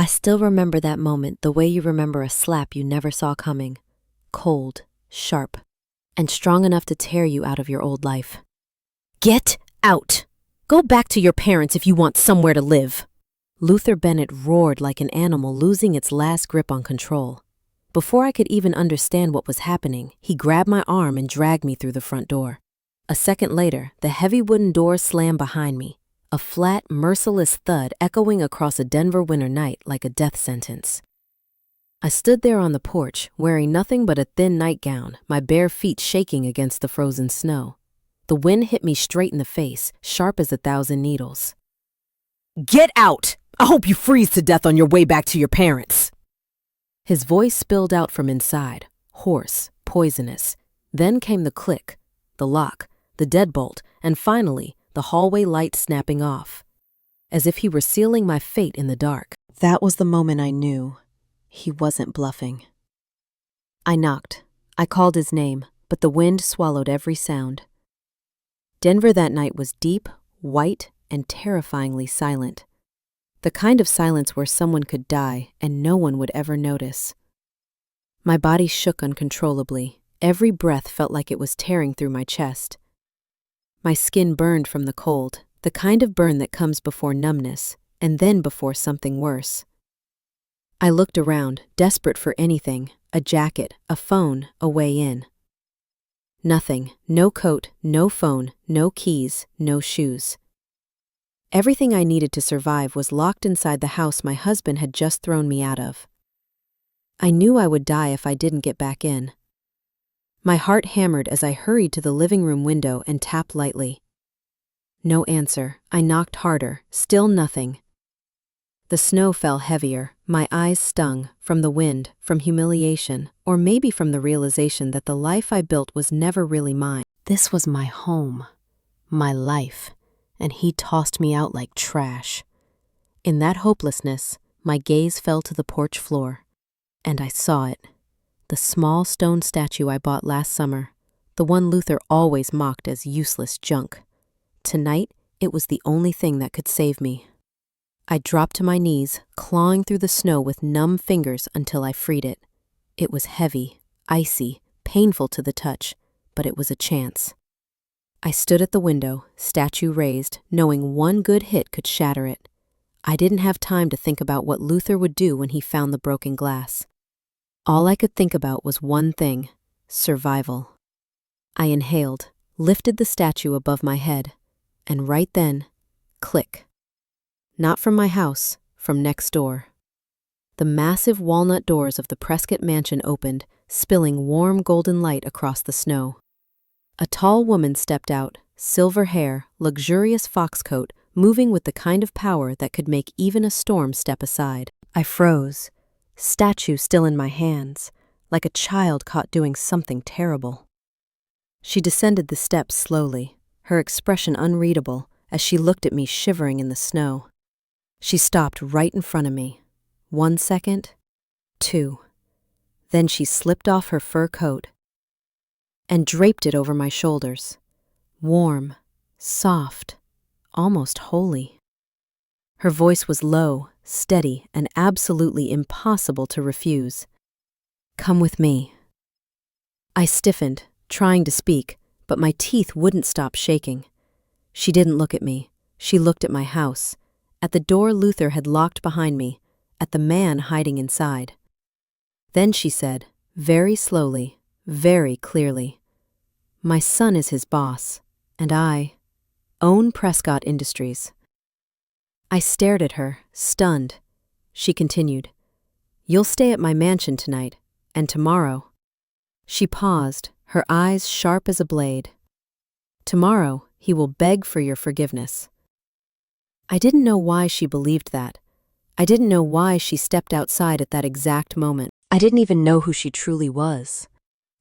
still remember that moment the way you remember a slap you never saw coming. Cold, sharp, and strong enough to tear you out of your old life. Get out! Go back to your parents if you want somewhere to live! Luther Bennett roared like an animal losing its last grip on control. Before I could even understand what was happening, he grabbed my arm and dragged me through the front door. A second later, the heavy wooden door slammed behind me, a flat, merciless thud echoing across a Denver winter night like a death sentence. I stood there on the porch, wearing nothing but a thin nightgown, my bare feet shaking against the frozen snow. The wind hit me straight in the face, sharp as 1,000 needles. Get out! I hope you freeze to death on your way back to your parents! His voice spilled out from inside, hoarse, poisonous. Then came the click, the lock, the deadbolt, and finally, the hallway light snapping off. As if he were sealing my fate in the dark. That was the moment I knew he wasn't bluffing. I knocked. I called his name, but the wind swallowed every sound. Denver that night was deep, white, and terrifyingly silent. The kind of silence where someone could die and no one would ever notice. My body shook uncontrollably. Every breath felt like it was tearing through my chest. My skin burned from the cold, the kind of burn that comes before numbness, and then before something worse. I looked around, desperate for anything, a jacket, a phone, a way in. Nothing, no coat, no phone, no keys, no shoes. Everything I needed to survive was locked inside the house my husband had just thrown me out of. I knew I would die if I didn't get back in. My heart hammered as I hurried to the living room window and tapped lightly. No answer. I knocked harder, still nothing. The snow fell heavier, my eyes stung, from the wind, from humiliation, or maybe from the realization that the life I built was never really mine. This was my home, my life, and he tossed me out like trash. In that hopelessness, my gaze fell to the porch floor, and I saw it. The small stone statue I bought last summer, the one Luther always mocked as useless junk. Tonight, it was the only thing that could save me. I dropped to my knees, clawing through the snow with numb fingers until I freed it. It was heavy, icy, painful to the touch, but it was a chance. I stood at the window, statue raised, knowing one good hit could shatter it. I didn't have time to think about what Luther would do when he found the broken glass. All I could think about was one thing: survival. I inhaled, lifted the statue above my head, and right then, click. Not from my house, from next door. The massive walnut doors of the Prescott mansion opened, spilling warm golden light across the snow. A tall woman stepped out, silver hair, luxurious fox coat, moving with the kind of power that could make even a storm step aside. I froze, statue still in my hands, like a child caught doing something terrible. She descended the steps slowly, her expression unreadable as she looked at me shivering in the snow. She stopped right in front of me. 1 second, 2. Then she slipped off her fur coat and draped it over my shoulders. Warm, soft, almost holy. Her voice was low, steady, and absolutely impossible to refuse. Come with me. I stiffened, trying to speak, but my teeth wouldn't stop shaking. She didn't look at me. She looked at my house, at the door Luther had locked behind me, at the man hiding inside. Then she said, very slowly, very clearly, my son is his boss, and I own Prescott Industries. I stared at her, stunned. She continued, you'll stay at my mansion tonight, and tomorrow. She paused, her eyes sharp as a blade. Tomorrow, he will beg for your forgiveness. I didn't know why she believed that. I didn't know why she stepped outside at that exact moment. I didn't even know who she truly was,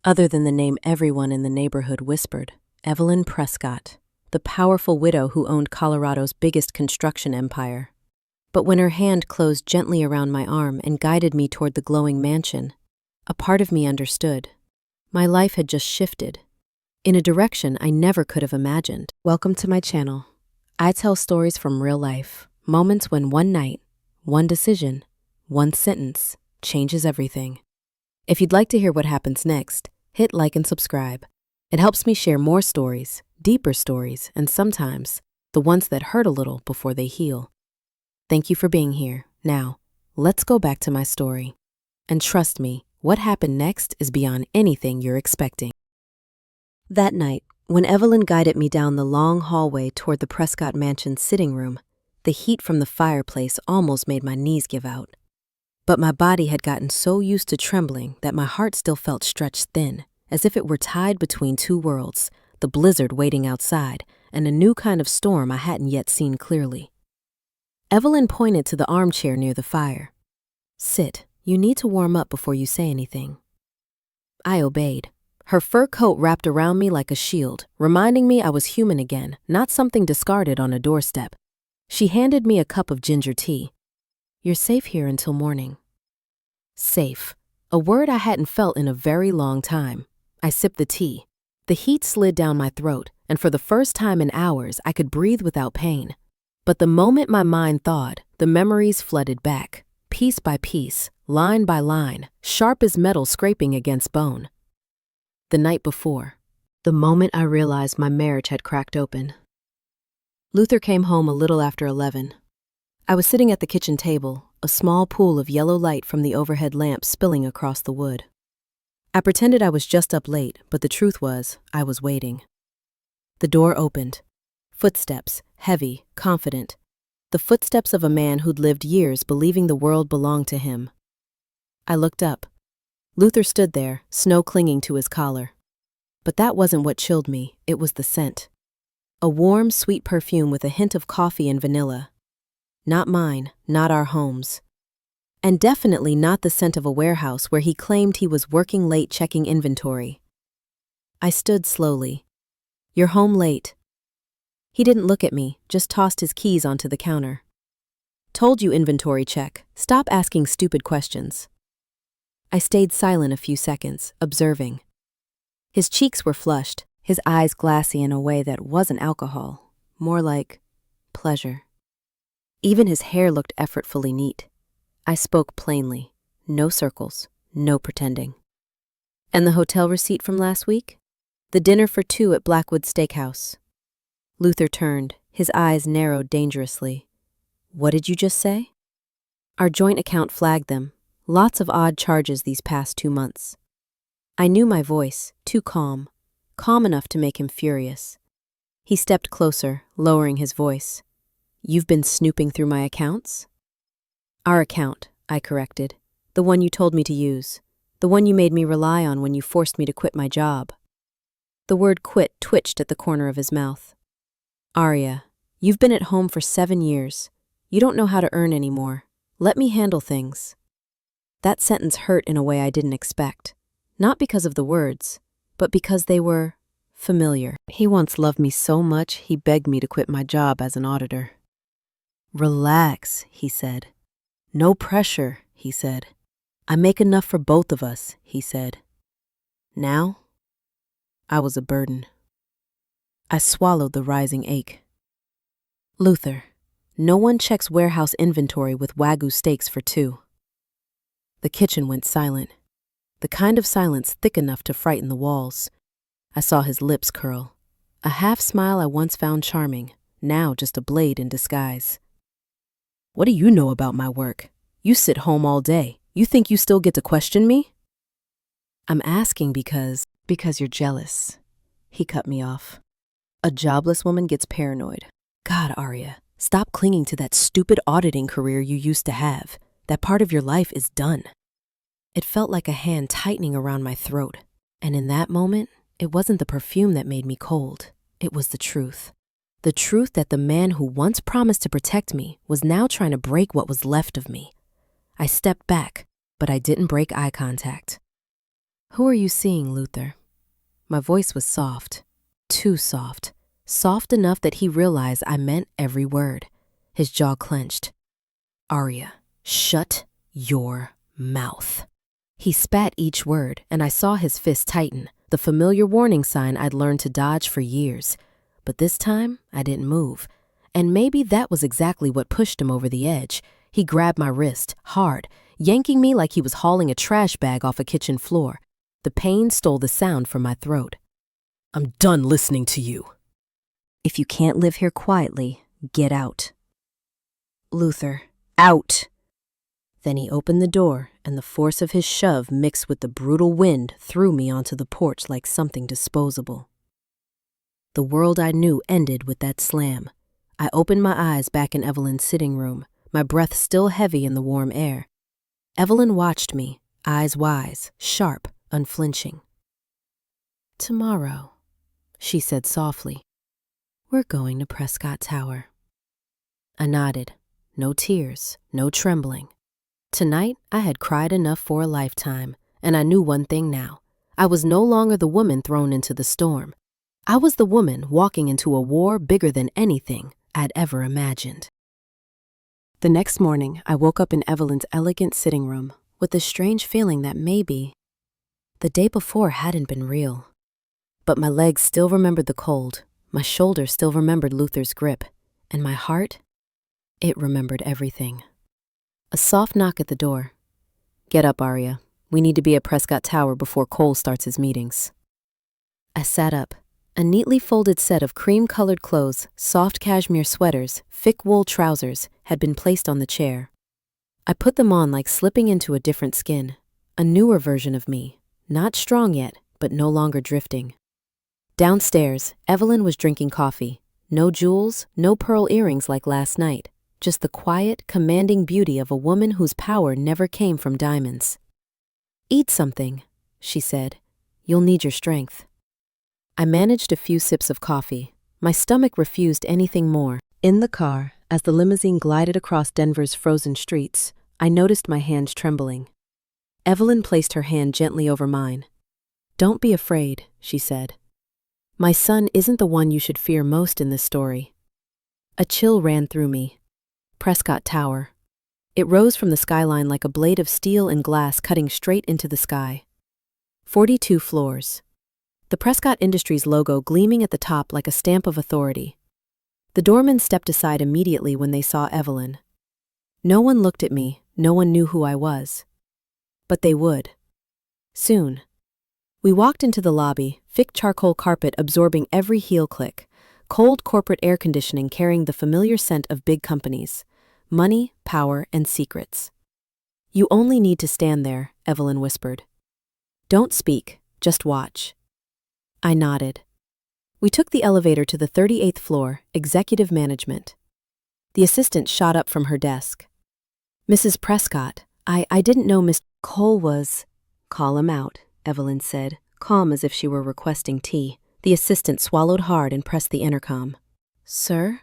other than the name everyone in the neighborhood whispered, Evelyn Prescott, the powerful widow who owned Colorado's biggest construction empire. But when her hand closed gently around my arm and guided me toward the glowing mansion, a part of me understood. My life had just shifted, in a direction I never could have imagined. Welcome to my channel. I tell stories from real life, moments when one night, one decision, One sentence changes everything. If you'd like to hear what happens next, hit like and subscribe. It helps me share more stories, deeper stories, and sometimes the ones that hurt a little before they heal. Thank you for being here. Now, let's go back to my story. And trust me, what happened next is beyond anything you're expecting. That night, when Evelyn guided me down the long hallway toward the Prescott Mansion's sitting room, the heat from the fireplace almost made my knees give out. But my body had gotten so used to trembling that my heart still felt stretched thin, as if it were tied between two worlds, the blizzard waiting outside and a new kind of storm I hadn't yet seen clearly. Evelyn pointed to the armchair near the fire. "Sit. You need to warm up before you say anything." I obeyed. Her fur coat wrapped around me like a shield, reminding me I was human again, not something discarded on a doorstep. She handed me a cup of ginger tea. "You're safe here until morning." Safe. A word I hadn't felt in a very long time. I sipped the tea. The heat slid down my throat, and for the first time in hours, I could breathe without pain. But the moment my mind thawed, the memories flooded back, piece by piece, line by line, sharp as metal scraping against bone. The night before, the moment I realized my marriage had cracked open. Luther came home a little after 11. I was sitting at the kitchen table, a small pool of yellow light from the overhead lamp spilling across the wood. I pretended I was just up late, but the truth was, I was waiting. The door opened. Footsteps, heavy, confident. The footsteps of a man who'd lived years believing the world belonged to him. I looked up. Luther stood there, snow clinging to his collar. But that wasn't what chilled me, it was the scent. A warm, sweet perfume with a hint of coffee and vanilla. Not mine, not our homes. And definitely not the scent of a warehouse where he claimed he was working late checking inventory. I stood slowly. "You're home late." He didn't look at me, just tossed his keys onto the counter. "Told you inventory check. Stop asking stupid questions." I stayed silent a few seconds, observing. His cheeks were flushed, his eyes glassy in a way that wasn't alcohol, more like pleasure. Even his hair looked effortfully neat. I spoke plainly. No circles, no pretending. "And the hotel receipt from last week?" "The dinner for two at Blackwood Steakhouse." Luther turned, his eyes narrowed dangerously. "What did you just say?" "Our joint account flagged them. Lots of odd charges these past 2 months." I knew my voice, too calm enough to make him furious. He stepped closer, lowering his voice. "You've been snooping through my accounts?" "Our account," I corrected. "The one you told me to use. The one you made me rely on when you forced me to quit my job." The word quit twitched at the corner of his mouth. "Aria, you've been at home for 7 years. You don't know how to earn anymore. Let me handle things." That sentence hurt in a way I didn't expect. Not because of the words, but because they were familiar. He once loved me so much, he begged me to quit my job as an auditor. "Relax," he said. "No pressure," he said. "I make enough for both of us," he said. Now, I was a burden. I swallowed the rising ache. "Luther, no one checks warehouse inventory with Wagyu steaks for 2. The kitchen went silent, the kind of silence thick enough to frighten the walls. I saw his lips curl, a half smile I once found charming, now just a blade in disguise. "What do you know about my work? You sit home all day. You think you still get to question me?" "I'm asking because you're jealous." He cut me off. "A jobless woman gets paranoid. God, Aria, stop clinging to that stupid auditing career you used to have. That part of your life is done." It felt like a hand tightening around my throat, and in that moment, it wasn't the perfume that made me cold. It was the truth. The truth that the man who once promised to protect me was now trying to break what was left of me. I stepped back, but I didn't break eye contact. "Who are you seeing, Luther?" My voice was soft, too soft, soft enough that he realized I meant every word. His jaw clenched. "Aria, shut your mouth." He spat each word, and I saw his fist tighten, the familiar warning sign I'd learned to dodge for years. But this time, I didn't move. And maybe that was exactly what pushed him over the edge. He grabbed my wrist, hard, yanking me like he was hauling a trash bag off a kitchen floor. The pain stole the sound from my throat. "I'm done listening to you." "If you can't live here quietly, get out." "Luther, out!" Then he opened the door, and the force of his shove mixed with the brutal wind threw me onto the porch like something disposable. The world I knew ended with that slam. I opened my eyes back in Evelyn's sitting room, my breath still heavy in the warm air. Evelyn watched me, eyes wise, sharp, unflinching. "Tomorrow," she said softly, "we're going to Prescott Tower." I nodded. No tears, no trembling. Tonight, I had cried enough for a lifetime, and I knew one thing now. I was no longer the woman thrown into the storm. I was the woman walking into a war bigger than anything I'd ever imagined. The next morning, I woke up in Evelyn's elegant sitting room with a strange feeling that maybe the day before hadn't been real. But my legs still remembered the cold, my shoulders still remembered Luther's grip, and my heart, it remembered everything. A soft knock at the door. "Get up, Aria. We need to be at Prescott Tower before Cole starts his meetings." I sat up. A neatly folded set of cream-colored clothes, soft cashmere sweaters, thick wool trousers had been placed on the chair. I put them on like slipping into a different skin, a newer version of me, not strong yet, but no longer drifting. Downstairs, Evelyn was drinking coffee. No jewels, no pearl earrings like last night, just the quiet, commanding beauty of a woman whose power never came from diamonds. "Eat something," she said. "You'll need your strength." I managed a few sips of coffee. My stomach refused anything more. In the car, as the limousine glided across Denver's frozen streets, I noticed my hands trembling. Evelyn placed her hand gently over mine. "Don't be afraid," she said. "My son isn't the one you should fear most in this story." A chill ran through me. Prescott Tower. It rose from the skyline like a blade of steel and glass cutting straight into the sky. 42 floors. The Prescott Industries logo gleaming at the top like a stamp of authority. The doorman stepped aside immediately when they saw Evelyn. No one looked at me, no one knew who I was. But they would. Soon. We walked into the lobby, thick charcoal carpet absorbing every heel click, cold corporate air conditioning carrying the familiar scent of big companies, money, power, and secrets. "You only need to stand there," Evelyn whispered. "Don't speak, just watch." I nodded. We took the elevator to the 38th floor, executive management. The assistant shot up from her desk. "Mrs. Prescott, I didn't know Miss Cole was—" "Call him out," Evelyn said, calm as if she were requesting tea. The assistant swallowed hard and pressed the intercom. "Sir,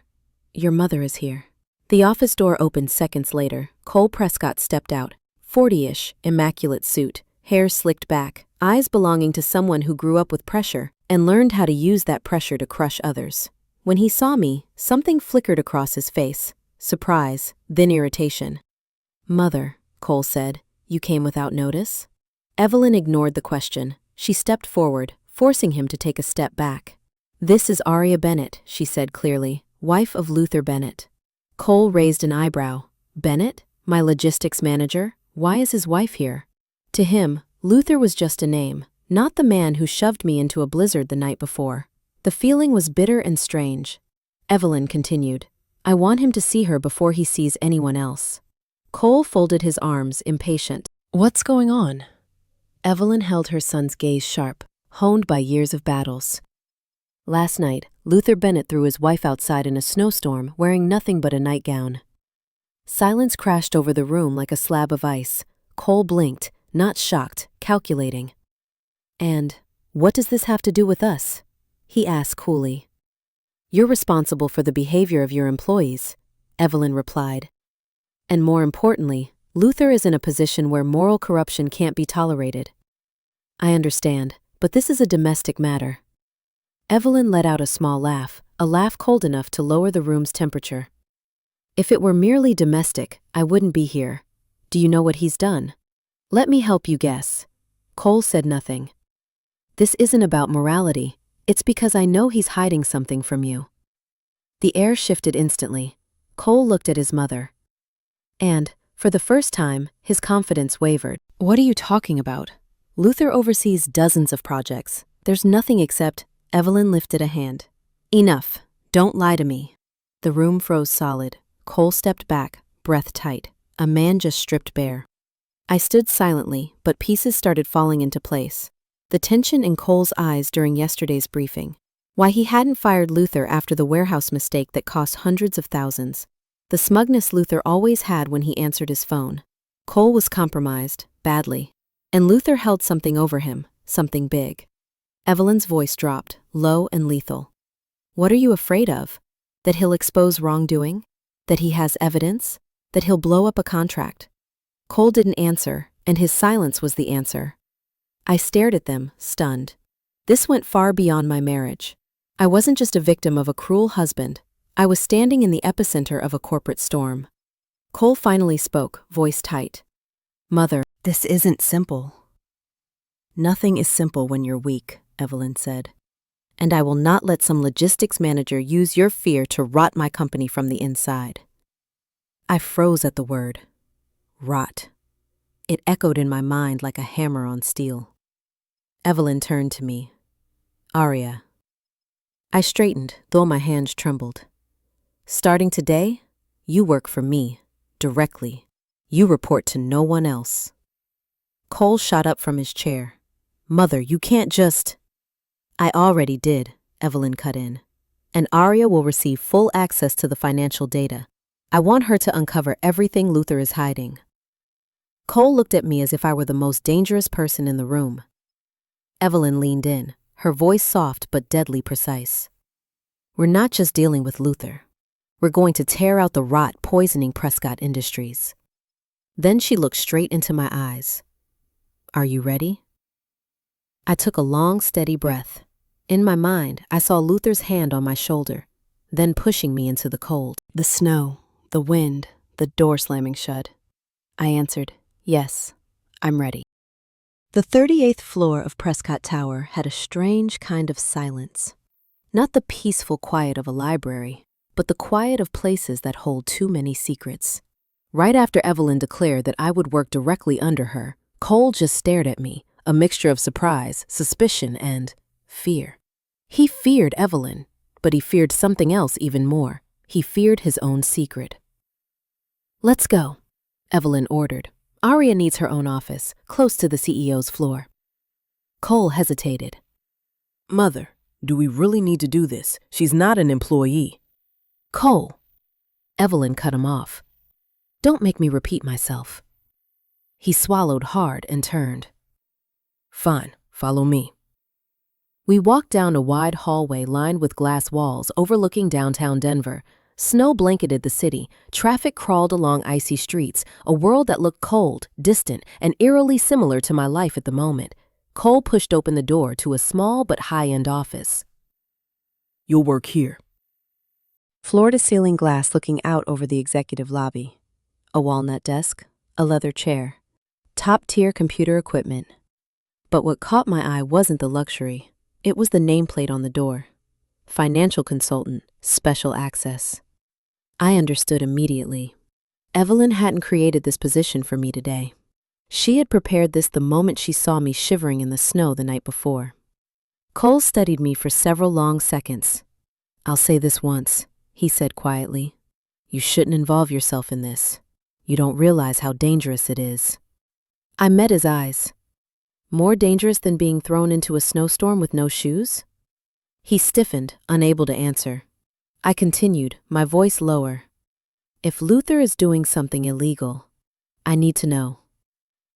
your mother is here." The office door opened seconds later. Cole Prescott stepped out, 40-ish, immaculate suit, hair slicked back, eyes belonging to someone who grew up with pressure and learned how to use that pressure to crush others. When he saw me, something flickered across his face, surprise, then irritation. "Mother," Cole said, "you came without notice?" Evelyn ignored the question. She stepped forward, forcing him to take a step back. "This is Aria Bennett," she said clearly, "wife of Luther Bennett." Cole raised an eyebrow. "Bennett? My logistics manager? Why is his wife here?" To him, Luther was just a name, not the man who shoved me into a blizzard the night before. The feeling was bitter and strange. Evelyn continued, "I want him to see her before he sees anyone else." Cole folded his arms, impatient. "What's going on?" Evelyn held her son's gaze sharp, honed by years of battles. Last night, Luther Bennett threw his wife outside in a snowstorm, wearing nothing but a nightgown. Silence crashed over the room like a slab of ice. Cole blinked, not shocked, calculating. "And what does this have to do with us?" he asked coolly. "You're responsible for the behavior of your employees," Evelyn replied. "And more importantly, Luther is in a position where moral corruption can't be tolerated." "I understand, but this is a domestic matter." Evelyn let out a small laugh, a laugh cold enough to lower the room's temperature. "If it were merely domestic, I wouldn't be here. Do you know what he's done?" "Let me help you guess." Cole said nothing. "This isn't about morality. It's because I know he's hiding something from you." The air shifted instantly. Cole looked at his mother. And, for the first time, his confidence wavered. What are you talking about? Luther oversees dozens of projects. There's nothing except... Evelyn lifted a hand. Enough. Don't lie to me. The room froze solid. Cole stepped back, breath tight. A man just stripped bare. I stood silently, but pieces started falling into place. The tension in Cole's eyes during yesterday's briefing. Why he hadn't fired Luther after the warehouse mistake that cost hundreds of thousands. The smugness Luther always had when he answered his phone. Cole was compromised, badly. And Luther held something over him, something big. Evelyn's voice dropped, low and lethal. What are you afraid of? That he'll expose wrongdoing? That he has evidence? That he'll blow up a contract? Cole didn't answer, and his silence was the answer. I stared at them, stunned. This went far beyond my marriage. I wasn't just a victim of a cruel husband. I was standing in the epicenter of a corporate storm. Cole finally spoke, voice tight. Mother, this isn't simple. Nothing is simple when you're weak, Evelyn said. And I will not let some logistics manager use your fear to rot my company from the inside. I froze at the word. Rot. It echoed in my mind like a hammer on steel. Evelyn turned to me. Aria. I straightened, though my hands trembled. Starting today, you work for me, directly. You report to no one else. Cole shot up from his chair. Mother, you can't just... I already did, Evelyn cut in. And Aria will receive full access to the financial data. I want her to uncover everything Luther is hiding. Cole looked at me as if I were the most dangerous person in the room. Evelyn leaned in, her voice soft but deadly precise. We're not just dealing with Luther. We're going to tear out the rot poisoning Prescott Industries. Then she looked straight into my eyes. Are you ready? I took a long, steady breath. In my mind, I saw Luther's hand on my shoulder, then pushing me into the cold. The snow, the wind, the door slamming shut. I answered, yes, I'm ready. The 38th floor of Prescott Tower had a strange kind of silence. Not the peaceful quiet of a library, but the quiet of places that hold too many secrets. Right after Evelyn declared that I would work directly under her, Cole just stared at me, a mixture of surprise, suspicion, and fear. He feared Evelyn, but he feared something else even more. He feared his own secret. Let's go, Evelyn ordered. Aria needs her own office, close to the CEO's floor. Cole hesitated. Mother, do we really need to do this? She's not an employee. Cole. Evelyn cut him off. Don't make me repeat myself. He swallowed hard and turned. Fine, follow me. We walked down a wide hallway lined with glass walls overlooking downtown Denver. Snow blanketed the city, traffic crawled along icy streets, a world that looked cold, distant, and eerily similar to my life at the moment. Cole pushed open the door to a small but high-end office. You'll work here. Floor-to-ceiling glass looking out over the executive lobby. A walnut desk, a leather chair, top-tier computer equipment. But what caught my eye wasn't the luxury. It was the nameplate on the door. Financial consultant, special access. I understood immediately. Evelyn hadn't created this position for me today. She had prepared this the moment she saw me shivering in the snow the night before. Cole studied me for several long seconds. I'll say this once, he said quietly. You shouldn't involve yourself in this. You don't realize how dangerous it is. I met his eyes. More dangerous than being thrown into a snowstorm with no shoes? He stiffened, unable to answer. I continued, my voice lower. If Luther is doing something illegal, I need to know.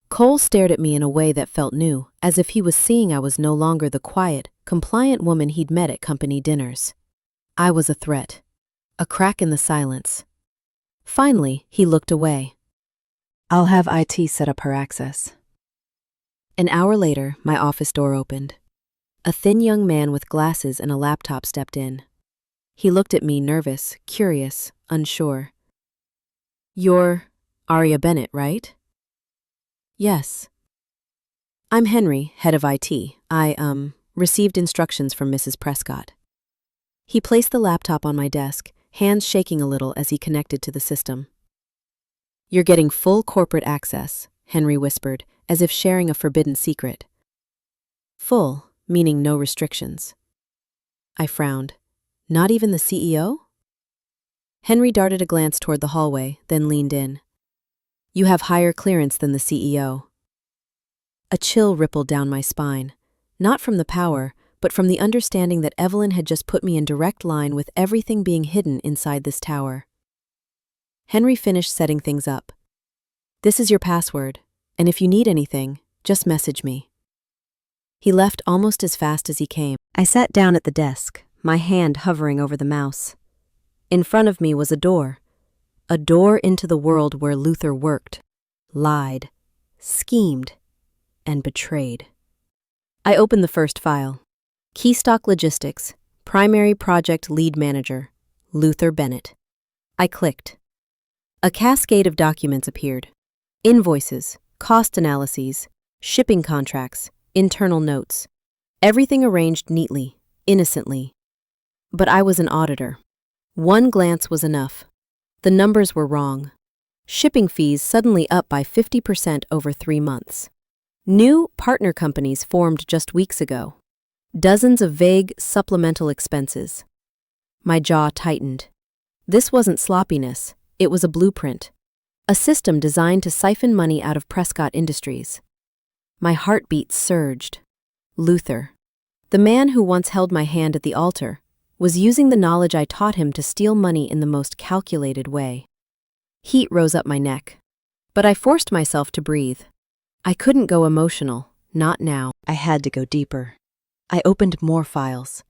Cole stared at me in a way that felt new, as if he was seeing I was no longer the quiet, compliant woman he'd met at company dinners. I was a threat. A crack in the silence. Finally, he looked away. I'll have IT set up her access. An hour later, my office door opened. A thin young man with glasses and a laptop stepped in. He looked at me nervous, curious, unsure. You're Aria Bennett, right? Yes. I'm Henry, head of IT. I, received instructions from Mrs. Prescott. He placed the laptop on my desk, hands shaking a little as he connected to the system. You're getting full corporate access, Henry whispered, as if sharing a forbidden secret. Full, meaning no restrictions. I frowned. Not even the CEO? Henry darted a glance toward the hallway, then leaned in. You have higher clearance than the CEO. A chill rippled down my spine, not from the power, but from the understanding that Evelyn had just put me in direct line with everything being hidden inside this tower. Henry finished setting things up. This is your password, and if you need anything, just message me. He left almost as fast as he came. I sat down at the desk, my hand hovering over the mouse. In front of me was a door into the world where Luther worked, lied, schemed, and betrayed. I opened the first file. Keystock Logistics, Primary Project Lead Manager, Luther Bennett. I clicked. A cascade of documents appeared. Invoices, cost analyses, shipping contracts, internal notes. Everything arranged neatly, innocently. But I was an auditor. One glance was enough. The numbers were wrong. Shipping fees suddenly up by 50% over 3 months. New partner companies formed just weeks ago. Dozens of vague, supplemental expenses. My jaw tightened. This wasn't sloppiness, it was a blueprint. A system designed to siphon money out of Prescott Industries. My heartbeat surged. Luther, the man who once held my hand at the altar, was using the knowledge I taught him to steal money in the most calculated way. Heat rose up my neck. But I forced myself to breathe. I couldn't go emotional, not now. I had to go deeper. I opened more files.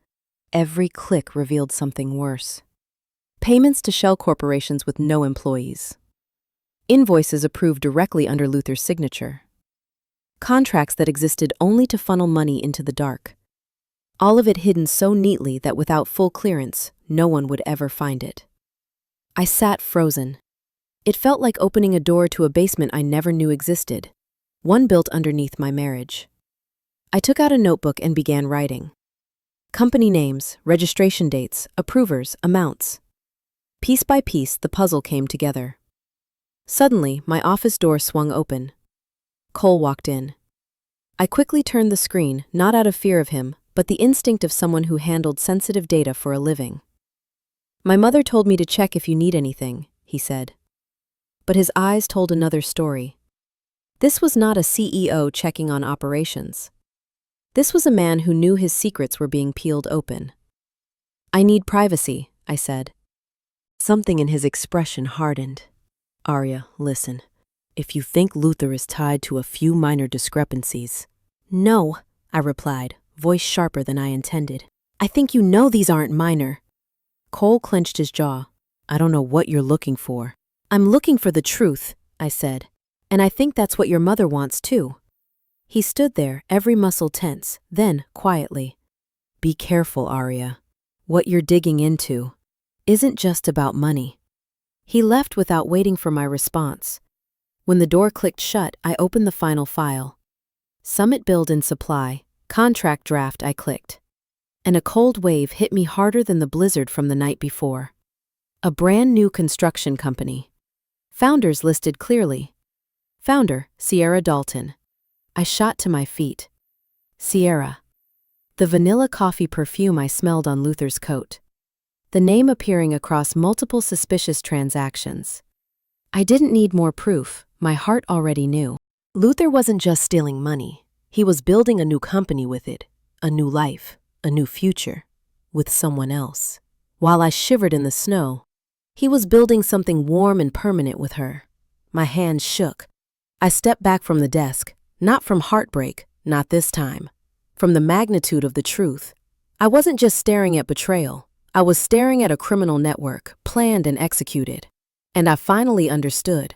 Every click revealed something worse. Payments to shell corporations with no employees. Invoices approved directly under Luther's signature. Contracts that existed only to funnel money into the dark. All of it hidden so neatly that without full clearance, no one would ever find it. I sat frozen. It felt like opening a door to a basement I never knew existed, one built underneath my marriage. I took out a notebook and began writing. Company names, registration dates, approvers, amounts. Piece by piece, the puzzle came together. Suddenly, my office door swung open. Cole walked in. I quickly turned the screen, not out of fear of him, but the instinct of someone who handled sensitive data for a living. My mother told me to check if you need anything, he said. But his eyes told another story. This was not a CEO checking on operations. This was a man who knew his secrets were being peeled open. I need privacy, I said. Something in his expression hardened. Aria, listen. If you think Luther is tied to a few minor discrepancies. No, I replied, voice sharper than I intended. I think you know these aren't minor. Cole clenched his jaw. I don't know what you're looking for. I'm looking for the truth, I said. And I think that's what your mother wants too. He stood there, every muscle tense, then, quietly. Be careful, Aria. What you're digging into isn't just about money. He left without waiting for my response. When the door clicked shut, I opened the final file. Summit Build and Supply, contract draft, I clicked. And a cold wave hit me harder than the blizzard from the night before. A brand new construction company. Founders listed clearly. Founder, Sierra Dalton. I shot to my feet. Sierra. The vanilla coffee perfume I smelled on Luther's coat. The name appearing across multiple suspicious transactions. I didn't need more proof, my heart already knew. Luther wasn't just stealing money. He was building a new company with it, a new life, a new future, with someone else. While I shivered in the snow, he was building something warm and permanent with her. My hands shook. I stepped back from the desk, not from heartbreak, not this time. From the magnitude of the truth. I wasn't just staring at betrayal. I was staring at a criminal network, planned and executed. And I finally understood.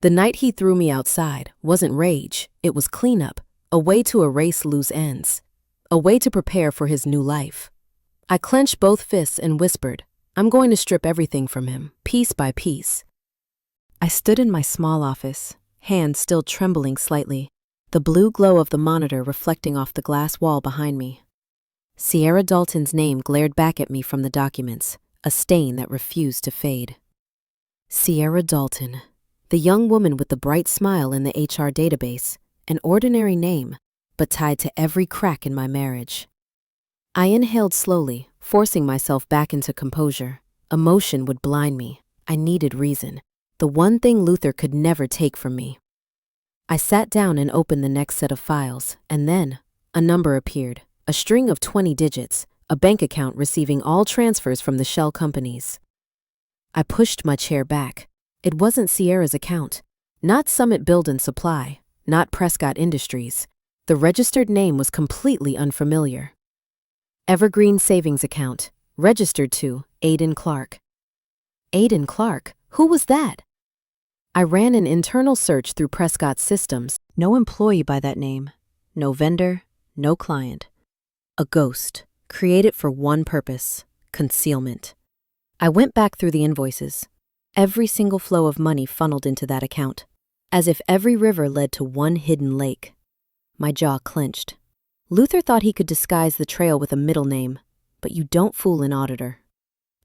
The night he threw me outside wasn't rage, it was cleanup, a way to erase loose ends, a way to prepare for his new life. I clenched both fists and whispered, I'm going to strip everything from him, piece by piece. I stood in my small office, hands still trembling slightly, the blue glow of the monitor reflecting off the glass wall behind me. Sierra Dalton's name glared back at me from the documents, a stain that refused to fade. Sierra Dalton, The young woman with the bright smile in the HR database, an ordinary name, but tied to every crack in my marriage. I inhaled slowly, forcing myself back into composure. Emotion would blind me. I needed reason, the one thing Luther could never take from me. I sat down and opened the next set of files, and then a number appeared, a string of 20 digits, a bank account receiving all transfers from the shell companies. I pushed my chair back. It wasn't Sierra's account, not Summit Build and Supply, not Prescott Industries. The registered name was completely unfamiliar. Evergreen Savings Account, registered to Aiden Clark. Aiden Clark? Who was that? I ran an internal search through Prescott's systems. No employee by that name. No vendor, no client. A ghost, created for one purpose: concealment. I went back through the invoices. Every single flow of money funneled into that account, as if every river led to one hidden lake. My jaw clenched. Luther thought he could disguise the trail with a middle name, but you don't fool an auditor.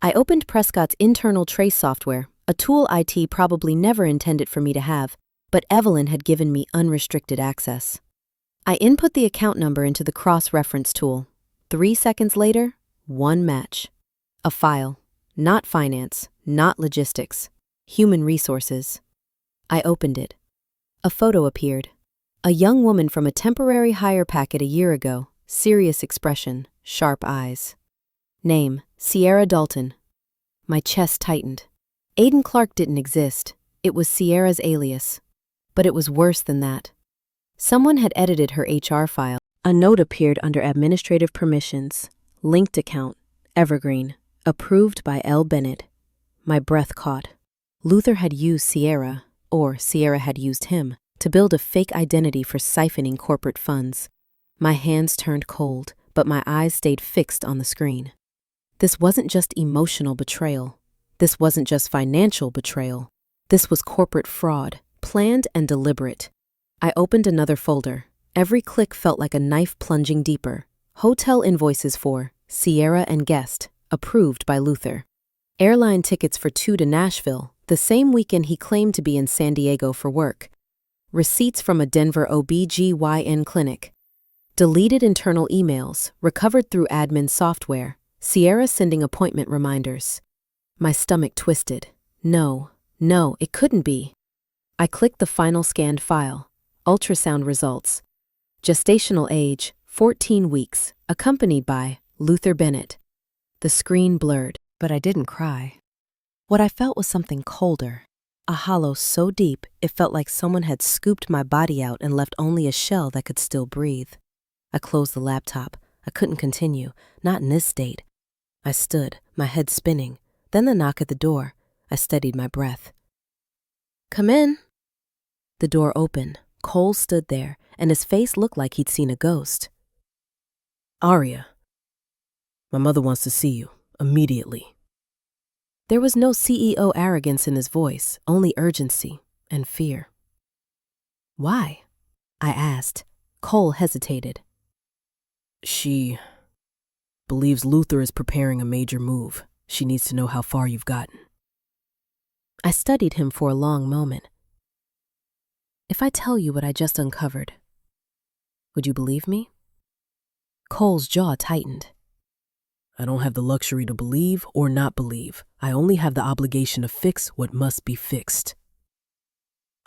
I opened Prescott's internal trace software, a tool IT probably never intended for me to have, but Evelyn had given me unrestricted access. I input the account number into the cross-reference tool. 3 seconds later, one match. A file. Not finance, not logistics. Human resources. I opened it. A photo appeared. A young woman from a temporary hire packet a year ago, serious expression, sharp eyes. Name, Sierra Dalton. My chest tightened. Aiden Clark didn't exist. It was Sierra's alias. But it was worse than that. Someone had edited her HR file. A note appeared under administrative permissions. Linked account, Evergreen, approved by L. Bennett. My breath caught. Luther had used Sierra, or Sierra had used him, to build a fake identity for siphoning corporate funds. My hands turned cold, but my eyes stayed fixed on the screen. This wasn't just emotional betrayal. This wasn't just financial betrayal. This was corporate fraud, planned and deliberate. I opened another folder. Every click felt like a knife plunging deeper. Hotel invoices for Sierra and Guest, approved by Luther. Airline tickets for 2 to Nashville, the same weekend he claimed to be in San Diego for work. Receipts from a Denver OB/GYN clinic. Deleted internal emails, recovered through admin software. Sierra sending appointment reminders. My stomach twisted. No, it couldn't be. I clicked the final scanned file. Ultrasound results. Gestational age, 14 weeks, accompanied by Luther Bennett. The screen blurred, but I didn't cry. What I felt was something colder. A hollow so deep, it felt like someone had scooped my body out and left only a shell that could still breathe. I closed the laptop. I couldn't continue, not in this state. I stood, my head spinning. Then the knock at the door. I steadied my breath. Come in. The door opened. Cole stood there, and his face looked like he'd seen a ghost. Aria, my mother wants to see you, immediately. There was no CEO arrogance in his voice, only urgency and fear. Why? I asked. Cole hesitated. She believes Luther is preparing a major move. She needs to know how far you've gotten. I studied him for a long moment. If I tell you what I just uncovered, would you believe me? Cole's jaw tightened. I don't have the luxury to believe or not believe. I only have the obligation to fix what must be fixed.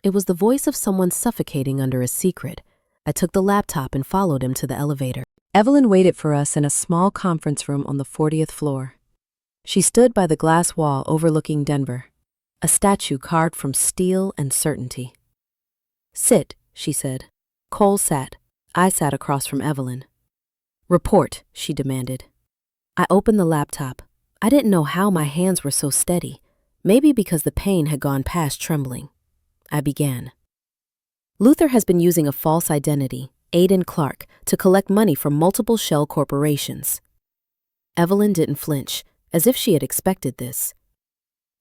It was the voice of someone suffocating under a secret. I took the laptop and followed him to the elevator. Evelyn waited for us in a small conference room on the 40th floor. She stood by the glass wall overlooking Denver, a statue carved from steel and certainty. Sit, she said. Cole sat. I sat across from Evelyn. Report, she demanded. I opened the laptop. I didn't know how my hands were so steady, maybe because the pain had gone past trembling. I began. Luther has been using a false identity, Aiden Clark, to collect money from multiple shell corporations. Evelyn didn't flinch, as if she had expected this.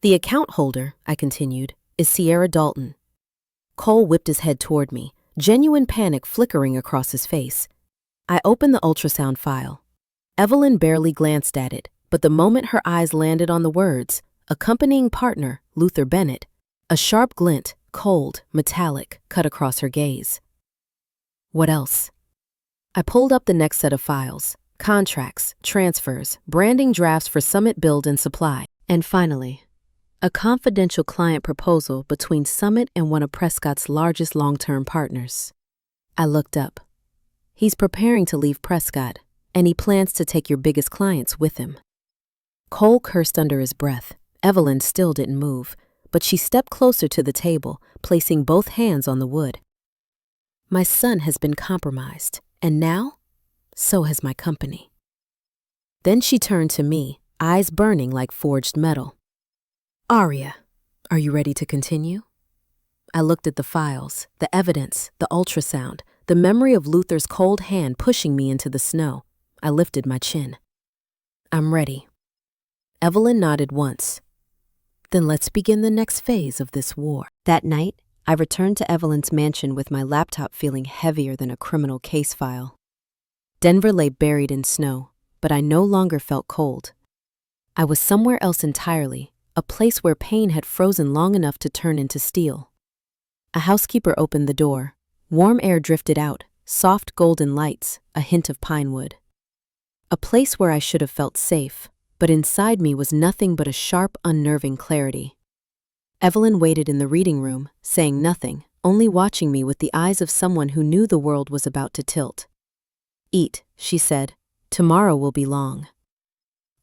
The account holder, I continued, is Sierra Dalton. Cole whipped his head toward me, genuine panic flickering across his face. I opened the ultrasound file. Evelyn barely glanced at it, but the moment her eyes landed on the words, accompanying partner, Luther Bennett, a sharp glint, cold, metallic, cut across her gaze. What else? I pulled up the next set of files: contracts, transfers, branding drafts for Summit Build and Supply, and finally, a confidential client proposal between Summit and one of Prescott's largest long-term partners. I looked up. He's preparing to leave Prescott, and he plans to take your biggest clients with him. Cole cursed under his breath. Evelyn still didn't move, but she stepped closer to the table, placing both hands on the wood. My son has been compromised, and now, so has my company. Then she turned to me, eyes burning like forged metal. Aria, are you ready to continue? I looked at the files, the evidence, the ultrasound, the memory of Luther's cold hand pushing me into the snow. I lifted my chin. I'm ready. Evelyn nodded once. Then let's begin the next phase of this war. That night, I returned to Evelyn's mansion with my laptop feeling heavier than a criminal case file. Denver lay buried in snow, but I no longer felt cold. I was somewhere else entirely, a place where pain had frozen long enough to turn into steel. A housekeeper opened the door. Warm air drifted out, soft golden lights, a hint of pine wood. A place where I should have felt safe, but inside me was nothing but a sharp, unnerving clarity. Evelyn waited in the reading room, saying nothing, only watching me with the eyes of someone who knew the world was about to tilt. Eat, she said. Tomorrow will be long.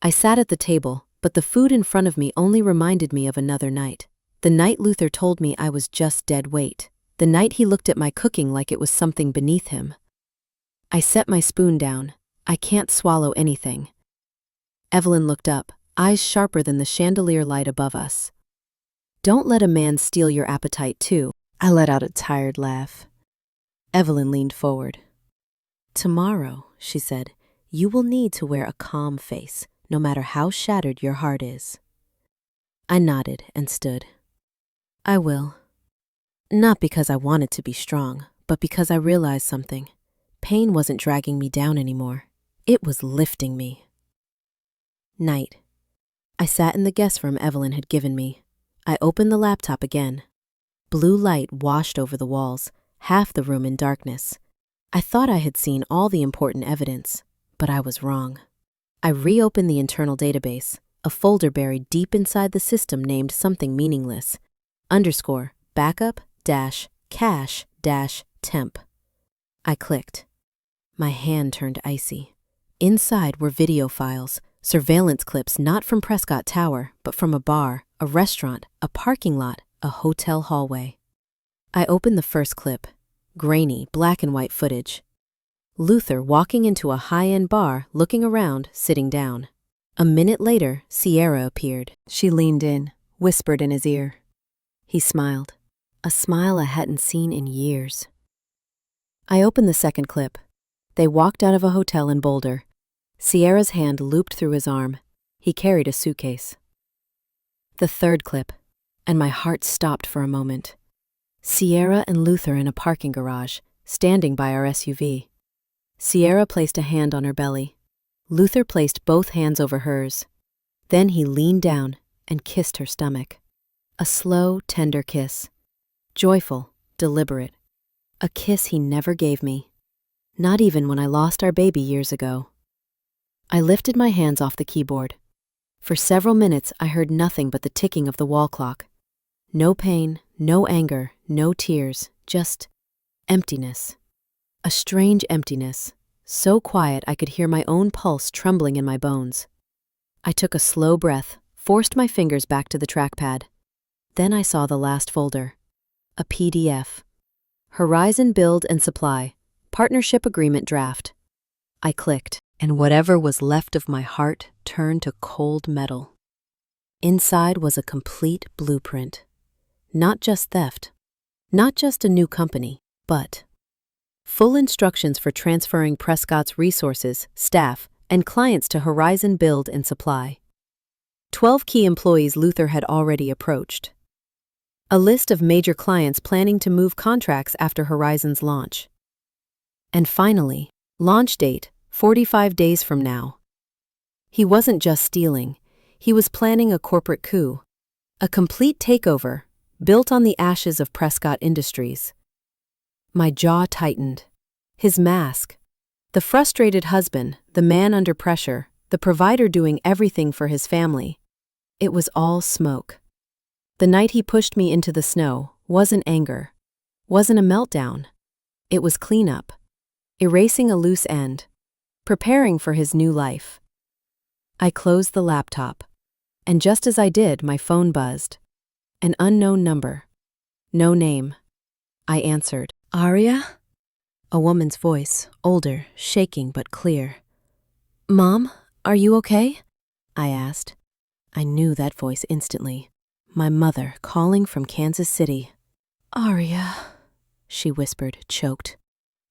I sat at the table, but the food in front of me only reminded me of another night. The night Luther told me I was just dead weight. The night he looked at my cooking like it was something beneath him. I set my spoon down. I can't swallow anything. Evelyn looked up, eyes sharper than the chandelier light above us. Don't let a man steal your appetite too. I let out a tired laugh. Evelyn leaned forward. Tomorrow, she said, you will need to wear a calm face, no matter how shattered your heart is. I nodded and stood. I will. Not because I wanted to be strong, but because I realized something. Pain wasn't dragging me down anymore. It was lifting me. Night. I sat in the guest room Evelyn had given me. I opened the laptop again. Blue light washed over the walls, half the room in darkness. I thought I had seen all the important evidence, but I was wrong. I reopened the internal database, a folder buried deep inside the system named something meaningless. _backup cache temp. I clicked. My hand turned icy. Inside were video files, surveillance clips not from Prescott Tower, but from a bar, a restaurant, a parking lot, a hotel hallway. I opened the first clip. Grainy, black and white footage. Luther walking into a high-end bar, looking around, sitting down. A minute later, Sierra appeared. She leaned in, whispered in his ear. He smiled. A smile I hadn't seen in years. I opened the second clip. They walked out of a hotel in Boulder. Sierra's hand looped through his arm. He carried a suitcase. The third clip, and my heart stopped for a moment. Sierra and Luther in a parking garage, standing by our SUV. Sierra placed a hand on her belly. Luther placed both hands over hers. Then he leaned down and kissed her stomach. A slow, tender kiss. Joyful, deliberate. A kiss he never gave me. Not even when I lost our baby years ago. I lifted my hands off the keyboard. For several minutes I heard nothing but the ticking of the wall clock. No pain, no anger, no tears, just emptiness. A strange emptiness, so quiet I could hear my own pulse trembling in my bones. I took a slow breath, forced my fingers back to the trackpad. Then I saw the last folder. A PDF. Horizon Build and Supply. Partnership Agreement Draft. I clicked, and whatever was left of my heart turned to cold metal. Inside was a complete blueprint. Not just theft. Not just a new company, but full instructions for transferring Prescott's resources, staff, and clients to Horizon Build and Supply. 12 key employees Luther had already approached. A list of major clients planning to move contracts after Horizon's launch. And finally, launch date, 45 days from now. He wasn't just stealing, he was planning a corporate coup. A complete takeover, built on the ashes of Prescott Industries. My jaw tightened. His mask. The frustrated husband, the man under pressure, the provider doing everything for his family. It was all smoke. The night he pushed me into the snow wasn't anger, wasn't a meltdown. It was cleanup, erasing a loose end, preparing for his new life. I closed the laptop, and just as I did, my phone buzzed. An unknown number. No name. I answered. Aria? A woman's voice, older, shaking but clear. Mom, are you okay? I asked. I knew that voice instantly. My mother calling from Kansas City. Aria, she whispered, choked.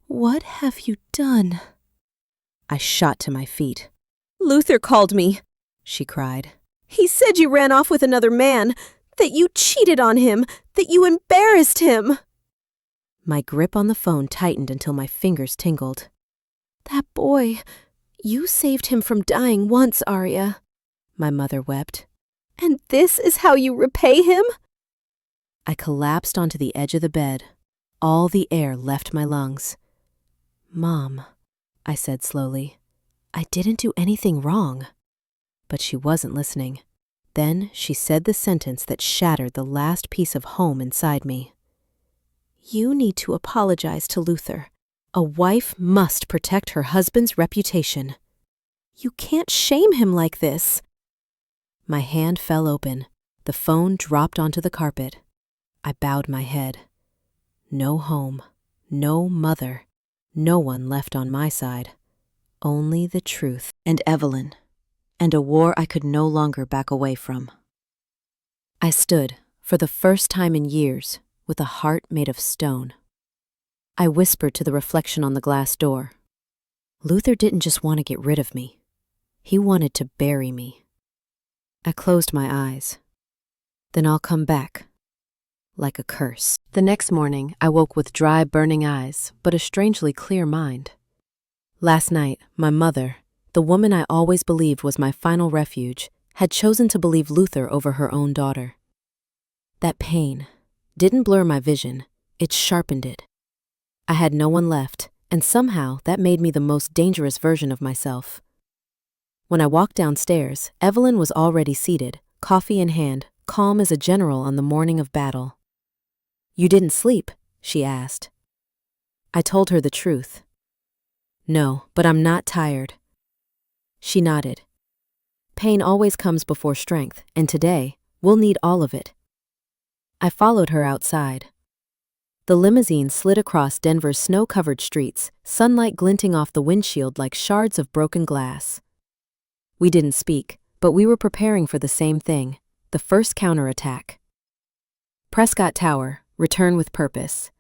What have you done? I shot to my feet. Luther called me, she cried. He said you ran off with another man, that you cheated on him, that you embarrassed him. My grip on the phone tightened until my fingers tingled. That boy, you saved him from dying once, Aria, my mother wept. And this is how you repay him? I collapsed onto the edge of the bed. All the air left my lungs. Mom, I said slowly, I didn't do anything wrong. But she wasn't listening. Then she said the sentence that shattered the last piece of home inside me. You need to apologize to Luther. A wife must protect her husband's reputation. You can't shame him like this. My hand fell open. The phone dropped onto the carpet. I bowed my head. No home, no mother, no one left on my side. Only the truth and Evelyn, and a war I could no longer back away from. I stood, for the first time in years, with a heart made of stone. I whispered to the reflection on the glass door. Luther didn't just want to get rid of me. He wanted to bury me. I closed my eyes. Then I'll come back, like a curse. The next morning, I woke with dry, burning eyes, but a strangely clear mind. Last night, my mother, the woman I always believed was my final refuge, had chosen to believe Luther over her own daughter. That pain didn't blur my vision, it sharpened it. I had no one left, and somehow that made me the most dangerous version of myself. When I walked downstairs, Evelyn was already seated, coffee in hand, calm as a general on the morning of battle. You didn't sleep? She asked. I told her the truth. No, but I'm not tired. She nodded. Pain always comes before strength, and today, we'll need all of it. I followed her outside. The limousine slid across Denver's snow-covered streets, sunlight glinting off the windshield like shards of broken glass. We didn't speak, but we were preparing for the same thing, the first counterattack. Prescott Tower, return with purpose.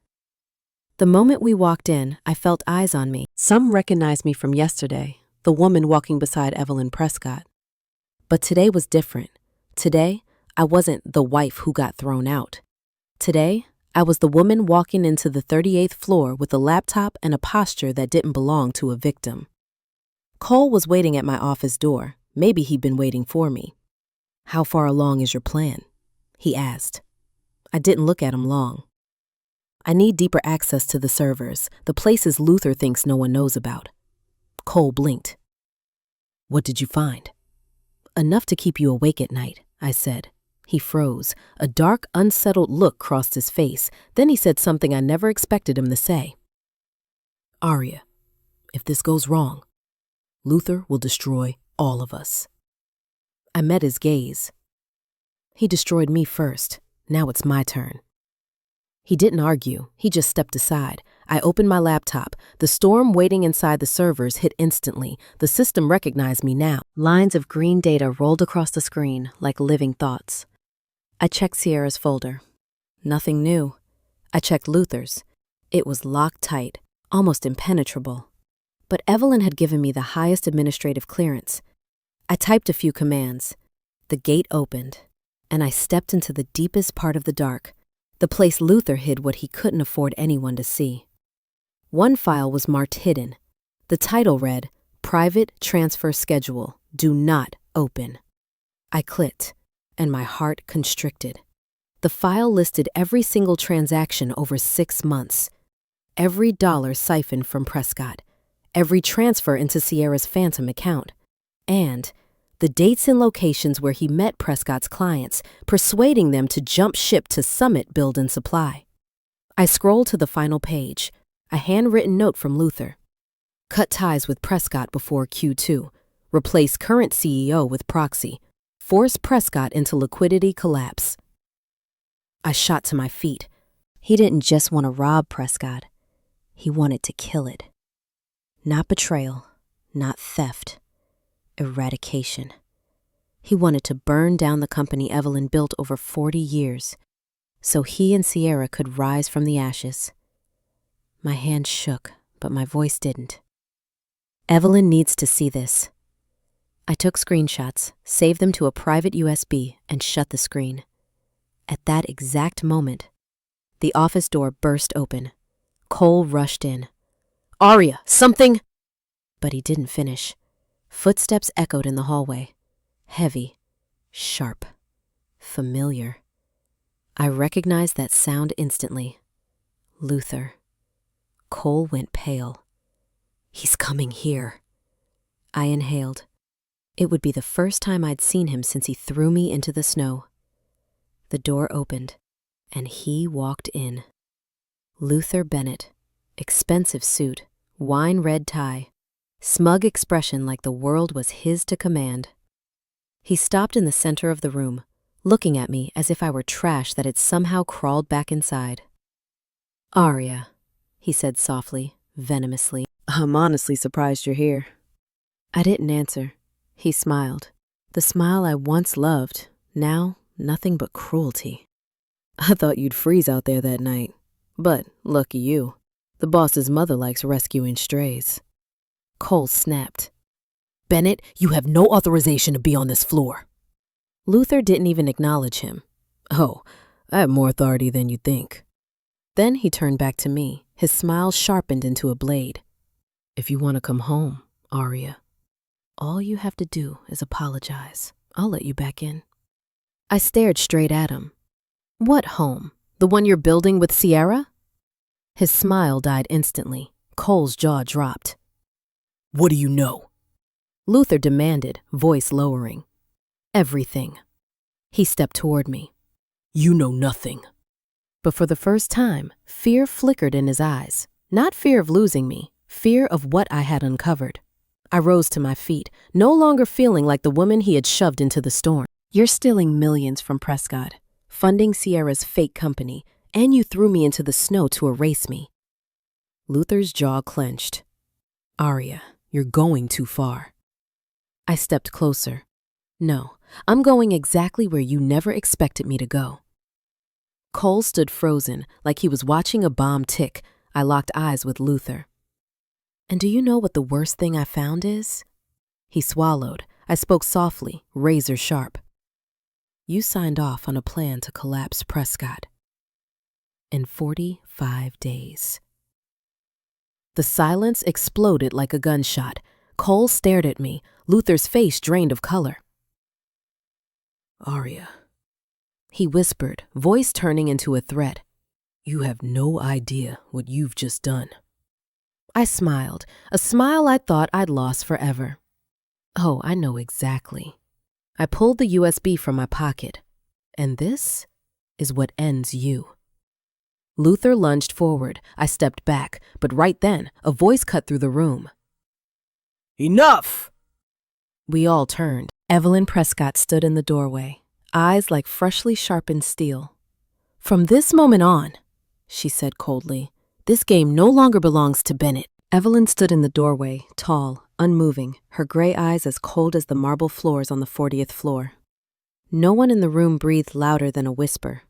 The moment we walked in, I felt eyes on me. Some recognized me from yesterday, the woman walking beside Evelyn Prescott. But today was different. Today, I wasn't the wife who got thrown out. Today, I was the woman walking into the 38th floor with a laptop and a posture that didn't belong to a victim. Cole was waiting at my office door. Maybe he'd been waiting for me. How far along is your plan? He asked. I didn't look at him long. I need deeper access to the servers, the places Luther thinks no one knows about. Cole blinked. What did you find? Enough to keep you awake at night, I said. He froze. A dark, unsettled look crossed his face. Then he said something I never expected him to say. Aria, if this goes wrong, Luther will destroy all of us. I met his gaze. He destroyed me first. Now it's my turn. He didn't argue. He just stepped aside. I opened my laptop. The storm waiting inside the servers hit instantly. The system recognized me now. Lines of green data rolled across the screen like living thoughts. I checked Sierra's folder. Nothing new. I checked Luther's. It was locked tight, almost impenetrable. But Evelyn had given me the highest administrative clearance. I typed a few commands. The gate opened, and I stepped into the deepest part of the dark, the place Luther hid what he couldn't afford anyone to see. One file was marked hidden. The title read, Private Transfer Schedule, Do Not Open. I clicked, and my heart constricted. The file listed every single transaction over 6 months, every dollar siphoned from Prescott, every transfer into Sierra's Phantom account, and the dates and locations where he met Prescott's clients, persuading them to jump ship to Summit Build and Supply. I scrolled to the final page, a handwritten note from Luther. Cut ties with Prescott before Q2. Replace current CEO with proxy. Force Prescott into liquidity collapse. I shot to my feet. He didn't just want to rob Prescott. He wanted to kill it. Not betrayal, not theft. Eradication. He wanted to burn down the company Evelyn built over 40 years, so he and Sierra could rise from the ashes. My hand shook, but my voice didn't. Evelyn needs to see this. I took screenshots, saved them to a private USB, and shut the screen. At that exact moment, the office door burst open. Cole rushed in. "Aria, something!" But he didn't finish. Footsteps echoed in the hallway. Heavy, sharp, familiar. I recognized that sound instantly. Luther. Cole went pale. "He's coming here." I inhaled. It would be the first time I'd seen him since he threw me into the snow. The door opened, and he walked in. Luther Bennett. Expensive suit, wine-red tie, smug expression like the world was his to command. He stopped in the center of the room, looking at me as if I were trash that had somehow crawled back inside. "Aria," he said softly, venomously. I'm honestly surprised you're here. I didn't answer. He smiled. The smile I once loved, now nothing but cruelty. I thought you'd freeze out there that night. But lucky you. The boss's mother likes rescuing strays. Cole snapped. Bennett, you have no authorization to be on this floor. Luther didn't even acknowledge him. Oh, I have more authority than you think. Then he turned back to me, his smile sharpened into a blade. If you want to come home, Aria, all you have to do is apologize. I'll let you back in. I stared straight at him. What home? The one you're building with Sierra? His smile died instantly. Cole's jaw dropped. What do you know? Luther demanded, voice lowering. Everything. He stepped toward me. You know nothing. But for the first time, fear flickered in his eyes. Not fear of losing me, fear of what I had uncovered. I rose to my feet, no longer feeling like the woman he had shoved into the storm. You're stealing millions from Prescott, funding Sierra's fake company, and you threw me into the snow to erase me. Luther's jaw clenched. Aria, you're going too far. I stepped closer. No, I'm going exactly where you never expected me to go. Cole stood frozen, like he was watching a bomb tick. I locked eyes with Luther. And do you know what the worst thing I found is? He swallowed. I spoke softly, razor sharp. You signed off on a plan to collapse Prescott. In 45 days. The silence exploded like a gunshot. Cole stared at me, Luther's face drained of color. Aria, he whispered, voice turning into a threat. You have no idea what you've just done. I smiled, a smile I thought I'd lost forever. Oh, I know exactly. I pulled the USB from my pocket. And this is what ends you. Luther lunged forward. I stepped back, but right then, a voice cut through the room. Enough! We all turned. Evelyn Prescott stood in the doorway, eyes like freshly sharpened steel. From this moment on, she said coldly, this game no longer belongs to Bennett. Evelyn stood in the doorway, tall, unmoving, her gray eyes as cold as the marble floors on the 40th floor. No one in the room breathed louder than a whisper.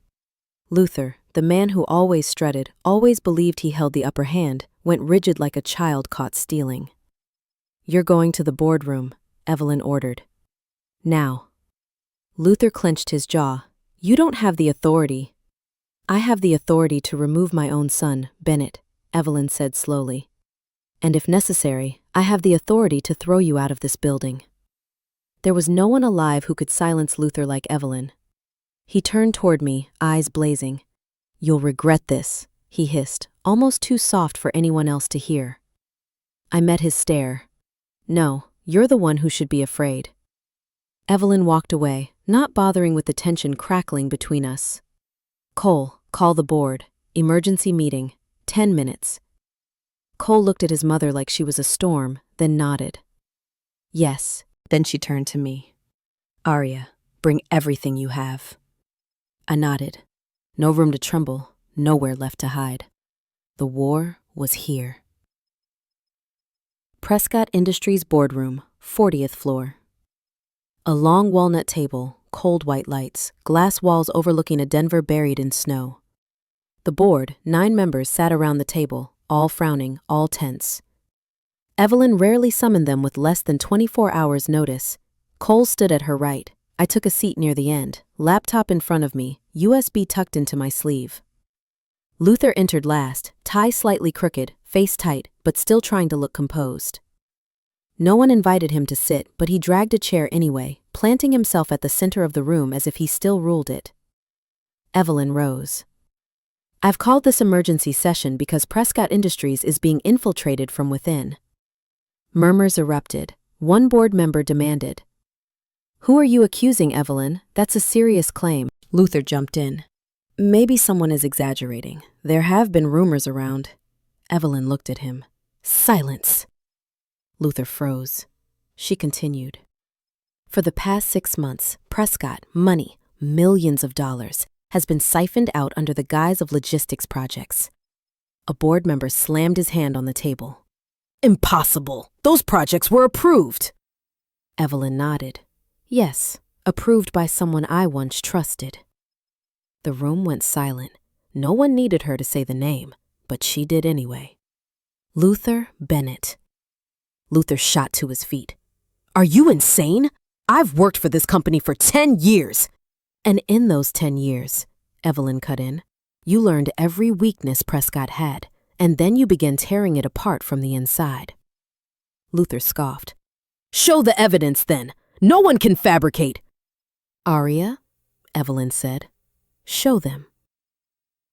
Luther, the man who always strutted, always believed he held the upper hand, went rigid like a child caught stealing. You're going to the boardroom, Evelyn ordered. Now. Luther clenched his jaw. You don't have the authority. I have the authority to remove my own son, Bennett, Evelyn said slowly. And if necessary, I have the authority to throw you out of this building. There was no one alive who could silence Luther like Evelyn. He turned toward me, eyes blazing. "You'll regret this," he hissed, almost too soft for anyone else to hear. I met his stare. "No, you're the one who should be afraid." Evelyn walked away, not bothering with the tension crackling between us. "Cole, call the board. Emergency meeting. 10 minutes. Cole looked at his mother like she was a storm, then nodded. "Yes." Then she turned to me. "Aria, bring everything you have." I nodded. No room to tremble, nowhere left to hide. The war was here. Prescott Industries boardroom, 40th floor. A long walnut table, cold white lights, glass walls overlooking a Denver buried in snow. The board, 9 members sat around the table, all frowning, all tense. Evelyn rarely summoned them with less than 24 hours' notice. Cole stood at her right. I took a seat near the end, laptop in front of me, USB tucked into my sleeve. Luther entered last, tie slightly crooked, face tight, but still trying to look composed. No one invited him to sit, but he dragged a chair anyway, planting himself at the center of the room as if he still ruled it. Evelyn rose. "I've called this emergency session because Prescott Industries is being infiltrated from within." Murmurs erupted. One board member demanded, "Who are you accusing, Evelyn? That's a serious claim." Luther jumped in. "Maybe someone is exaggerating. There have been rumors around." Evelyn looked at him. "Silence." Luther froze. She continued. "For the past 6 months, Prescott, money, millions of dollars, has been siphoned out under the guise of logistics projects." A board member slammed his hand on the table. "Impossible! Those projects were approved!" Evelyn nodded. "Yes, approved by someone I once trusted." The room went silent. No one needed her to say the name, but she did anyway. Luther Bennett. Luther shot to his feet. "Are you insane? I've worked for this company for 10 years. "And in those 10 years, Evelyn cut in, you learned every weakness Prescott had, and then you began tearing it apart from the inside." Luther scoffed. "Show the evidence then. No one can fabricate." "Aria," Evelyn said, "show them."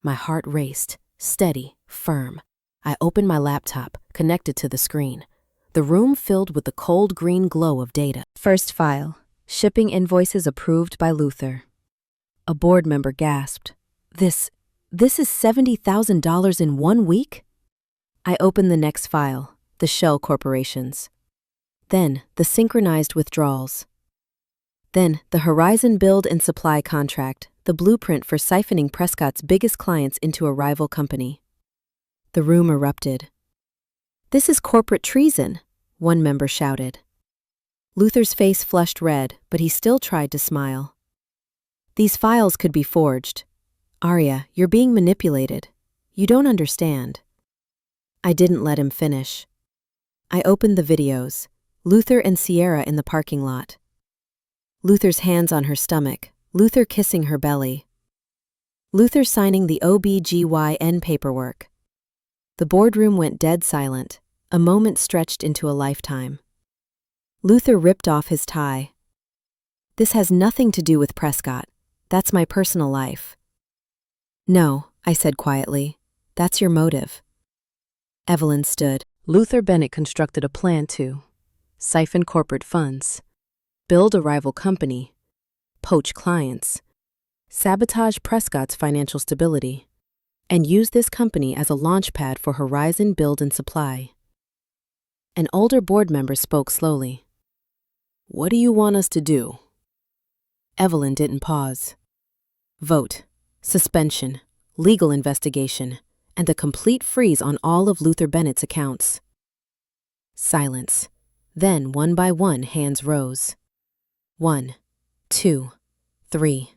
My heart raced, steady, firm. I opened my laptop, connected to the screen. The room filled with the cold green glow of data. First file, shipping invoices approved by Luther. A board member gasped. This is $70,000 in 1 week?" I opened the next file, the shell corporations. Then the synchronized withdrawals. Then the Horizon build and supply contract, the blueprint for siphoning Prescott's biggest clients into a rival company. The room erupted. "This is corporate treason," one member shouted. Luther's face flushed red, but he still tried to smile. "These files could be forged. Aria, you're being manipulated. You don't understand." I didn't let him finish. I opened the videos. Luther and Sierra in the parking lot. Luther's hands on her stomach, Luther kissing her belly. Luther signing the OBGYN paperwork. The boardroom went dead silent. A moment stretched into a lifetime. Luther ripped off his tie. "This has nothing to do with Prescott. That's my personal life." "No," I said quietly. "That's your motive." Evelyn stood. Luther Bennett constructed a plan to siphon corporate funds, build a rival company, poach clients, sabotage Prescott's financial stability, and use this company as a launchpad for Horizon build and supply. An older board member spoke slowly. "What do you want us to do?" Evelyn didn't pause. "Vote, suspension, legal investigation, and a complete freeze on all of Luther Bennett's accounts." Silence. Then, one by one, hands rose. 1, 2, 3.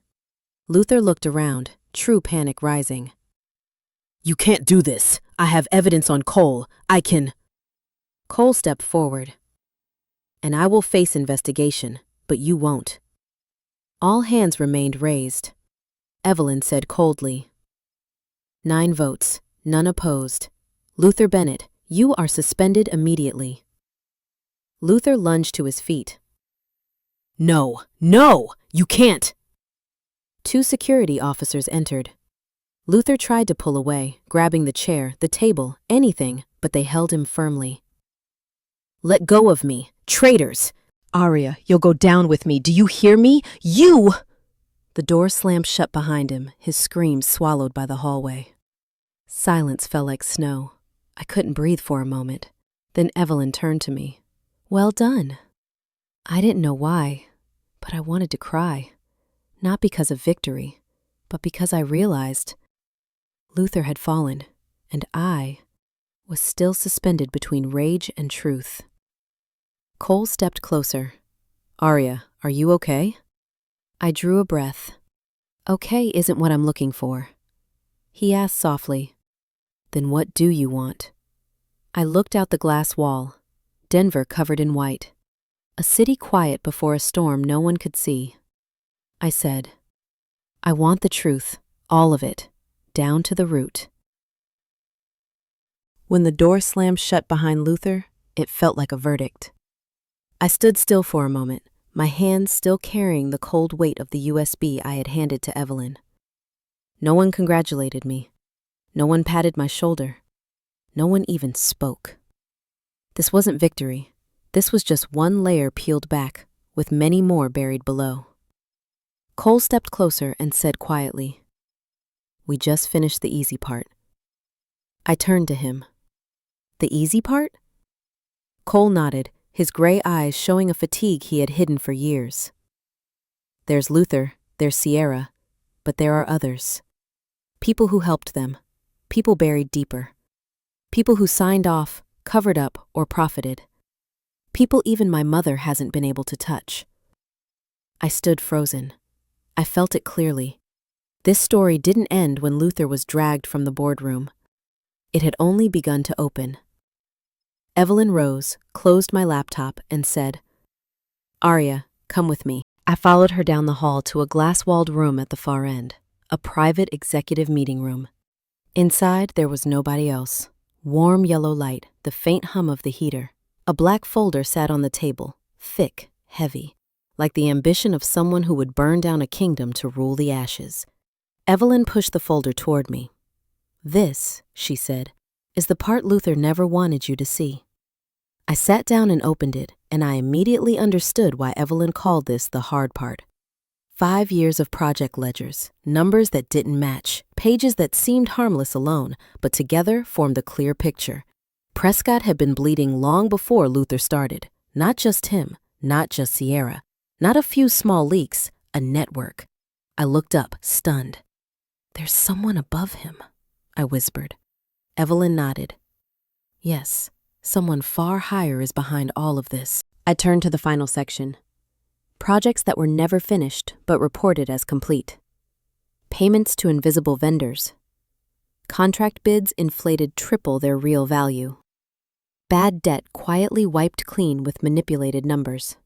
Luther looked around, true panic rising. "You can't do this. I have evidence on Cole. I can..." Cole stepped forward. "And I will face investigation, but you won't." All hands remained raised. Evelyn said coldly, 9 votes, none opposed. Luther Bennett, you are suspended immediately." Luther lunged to his feet. No, you can't." 2 security officers entered. Luther tried to pull away, grabbing the chair, the table, anything, but they held him firmly. "Let go of me, traitors!" Aria, you'll go down with me. Do you hear me? You! The door slammed shut behind him, his screams swallowed by the hallway. Silence fell like snow. I couldn't breathe for a moment. Then Evelyn turned to me. "Well done." I didn't know why, but I wanted to cry. Not because of victory, but because I realized Luther had fallen, and I was still suspended between rage and truth. Cole stepped closer. "Aria, are you okay?" I drew a breath. "Okay isn't what I'm looking for." He asked softly, "Then what do you want?" I looked out the glass wall. Denver covered in white. A city quiet before a storm no one could see. I said, "I want the truth, all of it, down to the root." When the door slammed shut behind Luther, it felt like a verdict. I stood still for a moment, my hands still carrying the cold weight of the USB I had handed to Evelyn. No one congratulated me. No one patted my shoulder. No one even spoke. This wasn't victory. This was just one layer peeled back, with many more buried below. Cole stepped closer and said quietly, "We just finished the easy part." I turned to him. "The easy part?" Cole nodded, his gray eyes showing a fatigue he had hidden for years. "There's Luther, there's Sierra, but there are others. People who helped them, people buried deeper. People who signed off, covered up, or profited. People even my mother hasn't been able to touch." I stood frozen. I felt it clearly. This story didn't end when Luther was dragged from the boardroom. It had only begun to open. Evelyn rose, closed my laptop, and said, "Aria, come with me." I followed her down the hall to a glass-walled room at the far end, a private executive meeting room. Inside, there was nobody else. Warm yellow light, the faint hum of the heater. A black folder sat on the table, thick, heavy, like the ambition of someone who would burn down a kingdom to rule the ashes. Evelyn pushed the folder toward me. "This," she said, "is the part Luther never wanted you to see." I sat down and opened it, and I immediately understood why Evelyn called this the hard part. 5 years of project ledgers, numbers that didn't match, pages that seemed harmless alone, but together formed a clear picture. Prescott had been bleeding long before Luther started. Not just him, not just Sierra, not a few small leaks, a network. I looked up, stunned. "There's someone above him," I whispered. Evelyn nodded. "Yes, someone far higher is behind all of this." I turned to the final section. Projects that were never finished, but reported as complete. Payments to invisible vendors. Contract bids inflated triple their real value. Bad debt quietly wiped clean with manipulated numbers.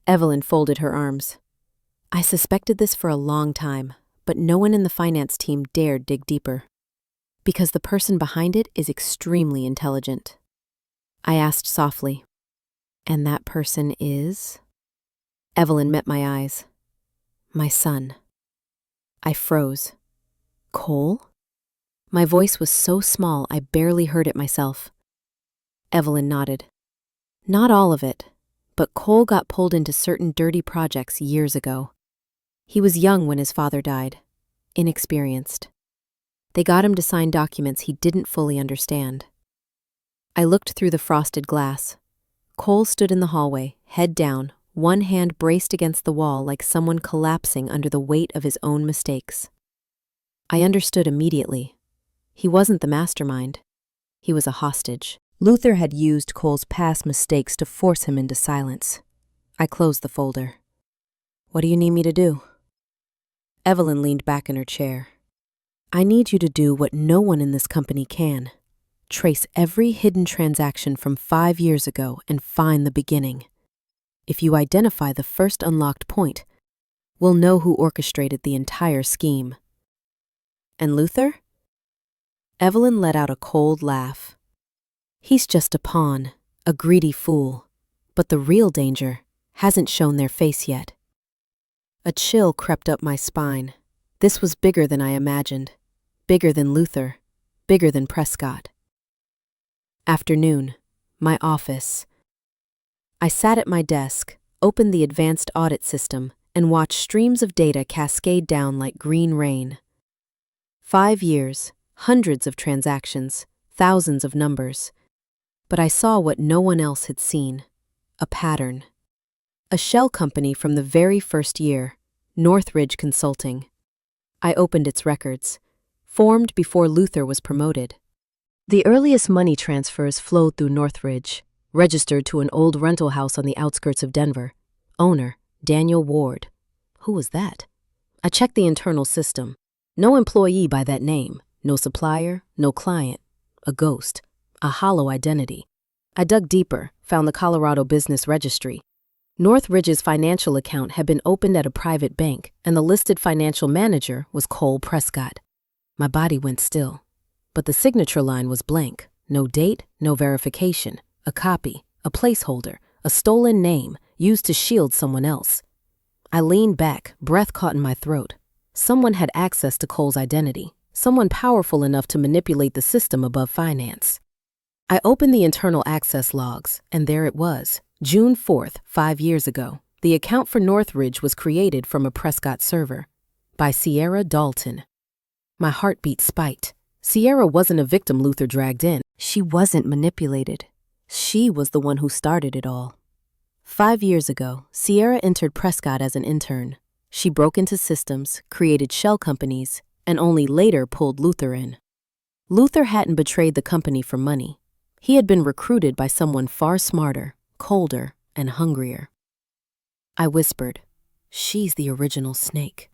Evelyn folded her arms. "I suspected this for a long time, but no one in the finance team dared dig deeper. Because the person behind it is extremely intelligent." I asked softly, "And that person is?" Evelyn met my eyes. "My son." I froze. "Cole?" My voice was so small I barely heard it myself. Evelyn nodded. "Not all of it, but Cole got pulled into certain dirty projects years ago. He was young when his father died, inexperienced. They got him to sign documents he didn't fully understand." I looked through the frosted glass. Cole stood in the hallway, head down, one hand braced against the wall like someone collapsing under the weight of his own mistakes. I understood immediately. He wasn't the mastermind. He was a hostage. Luther had used Cole's past mistakes to force him into silence. I closed the folder. "What do you need me to do?" Evelyn leaned back in her chair. "I need you to do what no one in this company can. Trace every hidden transaction from 5 years ago and find the beginning. If you identify the first unlocked point, we'll know who orchestrated the entire scheme." "And Luther?" Evelyn let out a cold laugh. "He's just a pawn, a greedy fool. But the real danger hasn't shown their face yet." A chill crept up my spine. This was bigger than I imagined. Bigger than Luther. Bigger than Prescott. Afternoon. My office. I sat at my desk, opened the advanced audit system, and watched streams of data cascade down like green rain. 5 years, hundreds of transactions, thousands of numbers. But I saw what no one else had seen. A pattern. A shell company from the very first year, Northridge Consulting. I opened its records. Formed before Luther was promoted. The earliest money transfers flowed through Northridge, registered to an old rental house on the outskirts of Denver. Owner, Daniel Ward. Who was that? I checked the internal system. No employee by that name, no supplier, no client. A ghost, a hollow identity. I dug deeper, found the Colorado Business Registry. Northridge's financial account had been opened at a private bank, and the listed financial manager was Cole Prescott. My body went still, but the signature line was blank. No date, no verification. A copy, a placeholder, a stolen name used to shield someone else. I leaned back, breath caught in my throat. Someone had access to Cole's identity, someone powerful enough to manipulate the system above finance. I opened the internal access logs, and there it was, June 4th, 5 years ago. The account for Northridge was created from a Prescott server by Sierra Dalton. My heartbeat spiked. Sierra wasn't a victim Luther dragged in. She wasn't manipulated. She was the one who started it all. 5 years ago, Sierra entered Prescott as an intern. She broke into systems, created shell companies, and only later pulled Luther in. Luther hadn't betrayed the company for money. He had been recruited by someone far smarter, colder, and hungrier. I whispered, "She's the original snake."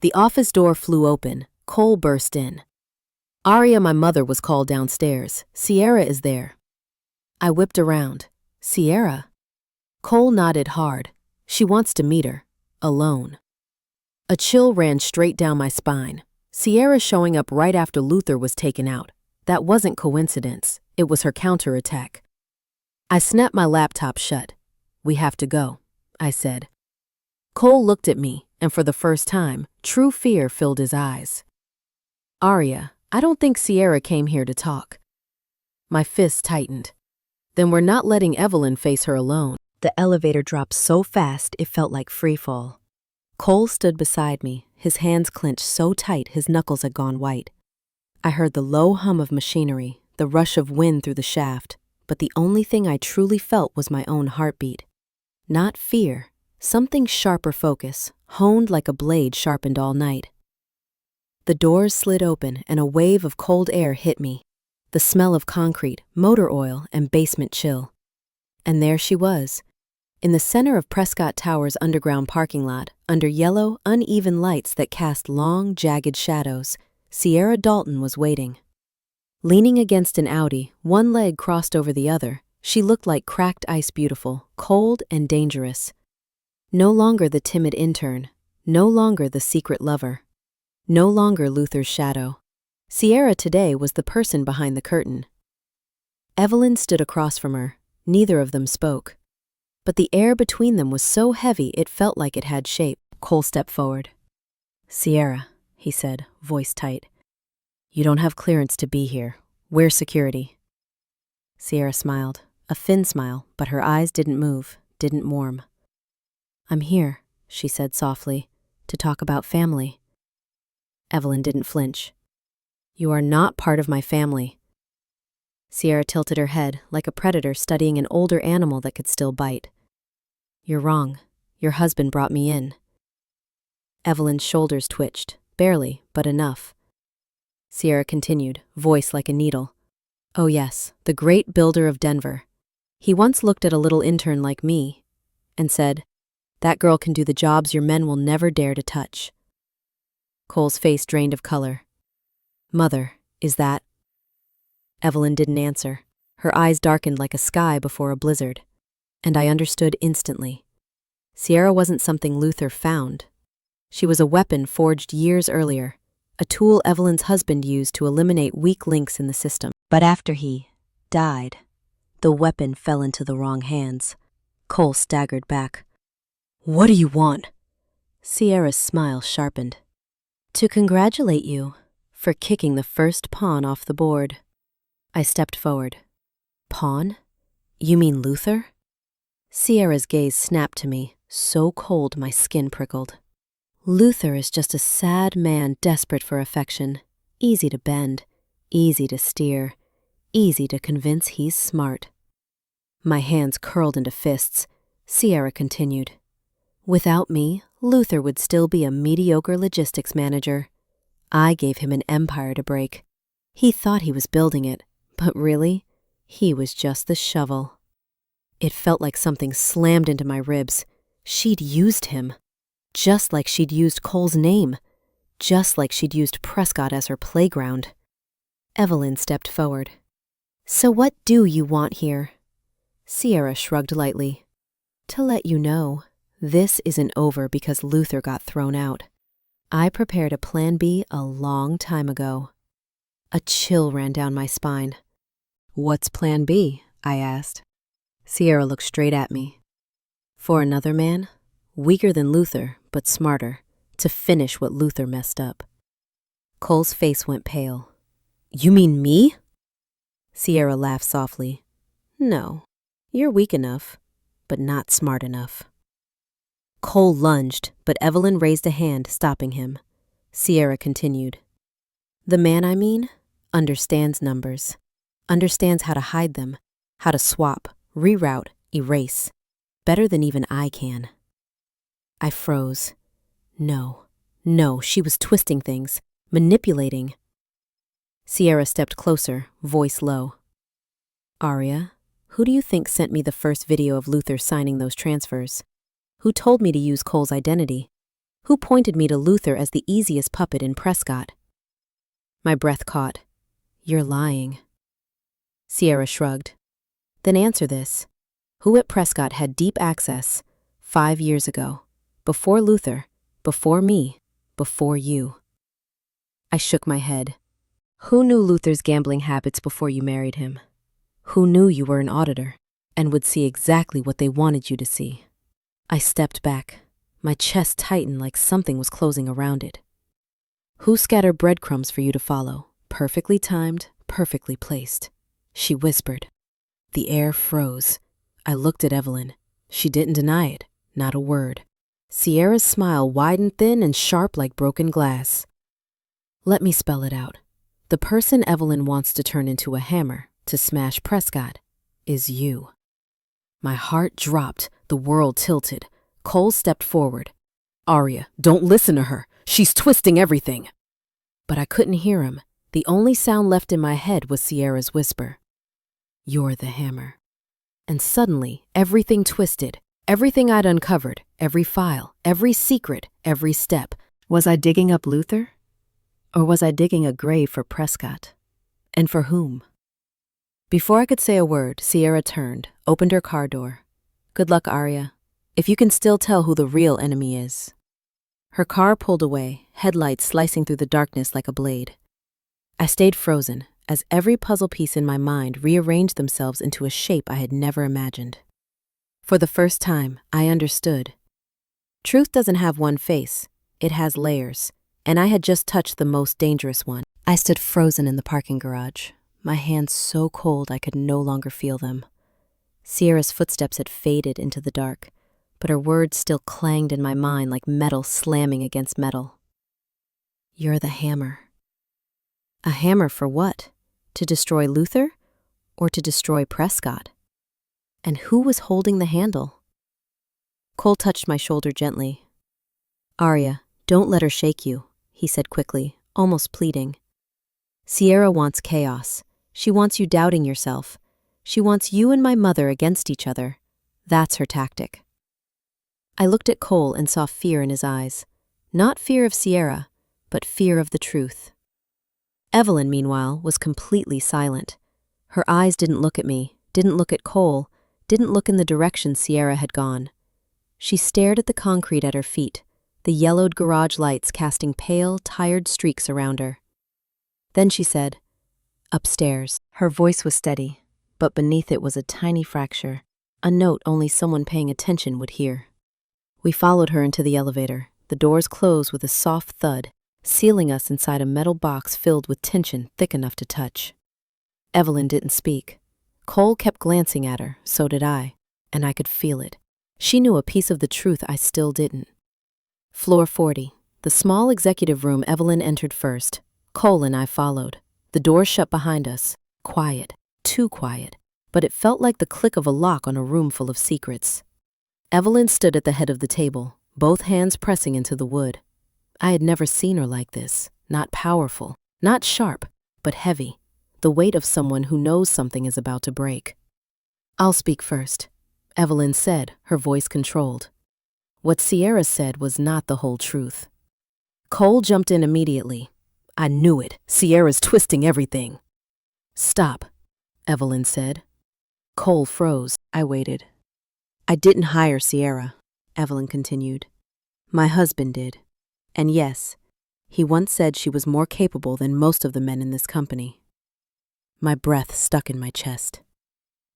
The office door flew open. Cole burst in. "Aria, my mother, was called downstairs. Sierra is there." I whipped around. "Sierra?" Cole nodded hard. "She wants to meet her. Alone." A chill ran straight down my spine. Sierra showing up right after Luther was taken out. That wasn't coincidence. It was her counterattack. I snapped my laptop shut. "We have to go," I said. Cole looked at me, and for the first time, true fear filled his eyes. "Aria, I don't think Sierra came here to talk." My fists tightened. "Then we're not letting Evelyn face her alone." The elevator dropped so fast it felt like freefall. Cole stood beside me, his hands clenched so tight his knuckles had gone white. I heard the low hum of machinery, the rush of wind through the shaft, but the only thing I truly felt was my own heartbeat. Not fear, something sharper focus, honed like a blade sharpened all night. The doors slid open and a wave of cold air hit me. The smell of concrete, motor oil, and basement chill. And there she was, in the center of Prescott Tower's underground parking lot, under yellow, uneven lights that cast long, jagged shadows. Sierra Dalton was waiting. Leaning against an Audi, one leg crossed over the other, she looked like cracked ice beautiful, cold and dangerous. No longer the timid intern, no longer the secret lover, no longer Luther's shadow. Sierra today was the person behind the curtain. Evelyn stood across from her. Neither of them spoke. But the air between them was so heavy it felt like it had shape. Cole stepped forward. "Sierra," he said, voice tight. "You don't have clearance to be here. Where's security?" Sierra smiled, a thin smile, but her eyes didn't move, didn't warm. "I'm here," she said softly, "to talk about family." Evelyn didn't flinch. "You are not part of my family." Sierra tilted her head like a predator studying an older animal that could still bite. "You're wrong. Your husband brought me in." Evelyn's shoulders twitched, barely, but enough. Sierra continued, voice like a needle. "Oh yes, the great builder of Denver. He once looked at a little intern like me and said, 'That girl can do the jobs your men will never dare to touch.'" Cole's face drained of color. "Mother, is that—" Evelyn didn't answer. Her eyes darkened like a sky before a blizzard. And I understood instantly. Sierra wasn't something Luther found. She was a weapon forged years earlier, a tool Evelyn's husband used to eliminate weak links in the system. But after he died, the weapon fell into the wrong hands. Cole staggered back. "What do you want?" Sierra's smile sharpened. To congratulate you for kicking the first pawn off the board. I stepped forward. Pawn? You mean Luther? Sierra's gaze snapped to me, so cold my skin prickled. Luther is just a sad man desperate for affection, easy to bend, easy to steer, easy to convince he's smart. My hands curled into fists. Sierra continued. Without me, Luther would still be a mediocre logistics manager. I gave him an empire to break. He thought he was building it, but really, he was just the shovel. It felt like something slammed into my ribs. She'd used him. Just like she'd used Cole's name. Just like she'd used Prescott as her playground. Evelyn stepped forward. So what do you want here? Sierra shrugged lightly. To let you know, this isn't over because Luther got thrown out. I prepared a plan B a long time ago. A chill ran down my spine. What's plan B? I asked. Sierra looked straight at me. For another man, weaker than Luther, but smarter, to finish what Luther messed up. Cole's face went pale. You mean me? Sierra laughed softly. No, you're weak enough, but not smart enough. Cole lunged, but Evelyn raised a hand, stopping him. Sierra continued. The man I mean understands numbers, understands how to hide them, how to swap, reroute, erase, better than even I can. I froze. No, she was twisting things, manipulating. Sierra stepped closer, voice low. Aria, who do you think sent me the first video of Luther signing those transfers? Who told me to use Cole's identity? Who pointed me to Luther as the easiest puppet in Prescott? My breath caught. You're lying. Sierra shrugged. Then answer this. Who at Prescott had deep access 5 years ago? Before Luther, before me, before you. I shook my head. Who knew Luther's gambling habits before you married him? Who knew you were an auditor and would see exactly what they wanted you to see? I stepped back. My chest tightened like something was closing around it. Who scattered breadcrumbs for you to follow, perfectly timed, perfectly placed? She whispered. The air froze. I looked at Evelyn. She didn't deny it, not a word. Sierra's smile widened thin and sharp like broken glass. Let me spell it out. The person Evelyn wants to turn into a hammer to smash Prescott is you. My heart dropped, the world tilted. Cole stepped forward. Aria, don't listen to her. She's twisting everything. But I couldn't hear him. The only sound left in my head was Sierra's whisper. You're the hammer. And suddenly, everything twisted. Everything I'd uncovered, every file, every secret, every step. Was I digging up Luther? Or was I digging a grave for Prescott? And for whom? Before I could say a word, Sierra turned, opened her car door. Good luck, Aria. If you can still tell who the real enemy is. Her car pulled away, headlights slicing through the darkness like a blade. I stayed frozen, as every puzzle piece in my mind rearranged themselves into a shape I had never imagined. For the first time, I understood. Truth doesn't have one face, it has layers, and I had just touched the most dangerous one. I stood frozen in the parking garage, my hands so cold I could no longer feel them. Sierra's footsteps had faded into the dark, but her words still clanged in my mind like metal slamming against metal. You're the hammer. A hammer for what? To destroy Luther? Or to destroy Prescott? And who was holding the handle? Cole touched my shoulder gently. Aria, don't let her shake you, he said quickly, almost pleading. Sierra wants chaos. She wants you doubting yourself. She wants you and my mother against each other. That's her tactic. I looked at Cole and saw fear in his eyes. Not fear of Sierra, but fear of the truth. Evelyn, meanwhile, was completely silent. Her eyes didn't look at me, didn't look at Cole, didn't look in the direction Sierra had gone. She stared at the concrete at her feet, the yellowed garage lights casting pale, tired streaks around her. Then she said, Upstairs. Her voice was steady, but beneath it was a tiny fracture, a note only someone paying attention would hear. We followed her into the elevator, The doors closed with a soft thud, sealing us inside a metal box filled with tension thick enough to touch. Evelyn didn't speak. Cole kept glancing at her, so did I, and I could feel it. She knew a piece of the truth I still didn't. Floor 40, the small executive room. Evelyn entered first. Cole and I followed. The door shut behind us. Quiet, too quiet, but it felt like the click of a lock on a room full of secrets. Evelyn stood at the head of the table, both hands pressing into the wood. I had never seen her like this, not powerful, not sharp, but heavy, the weight of someone who knows something is about to break. "I'll speak first," Evelyn said, her voice controlled. What Sierra said was not the whole truth. Cole jumped in immediately. "I knew it. Sierra's twisting everything." "Stop," Evelyn said. Cole froze. I waited. "I didn't hire Sierra," Evelyn continued. "My husband did. And yes, he once said she was more capable than most of the men in this company." My breath stuck in my chest.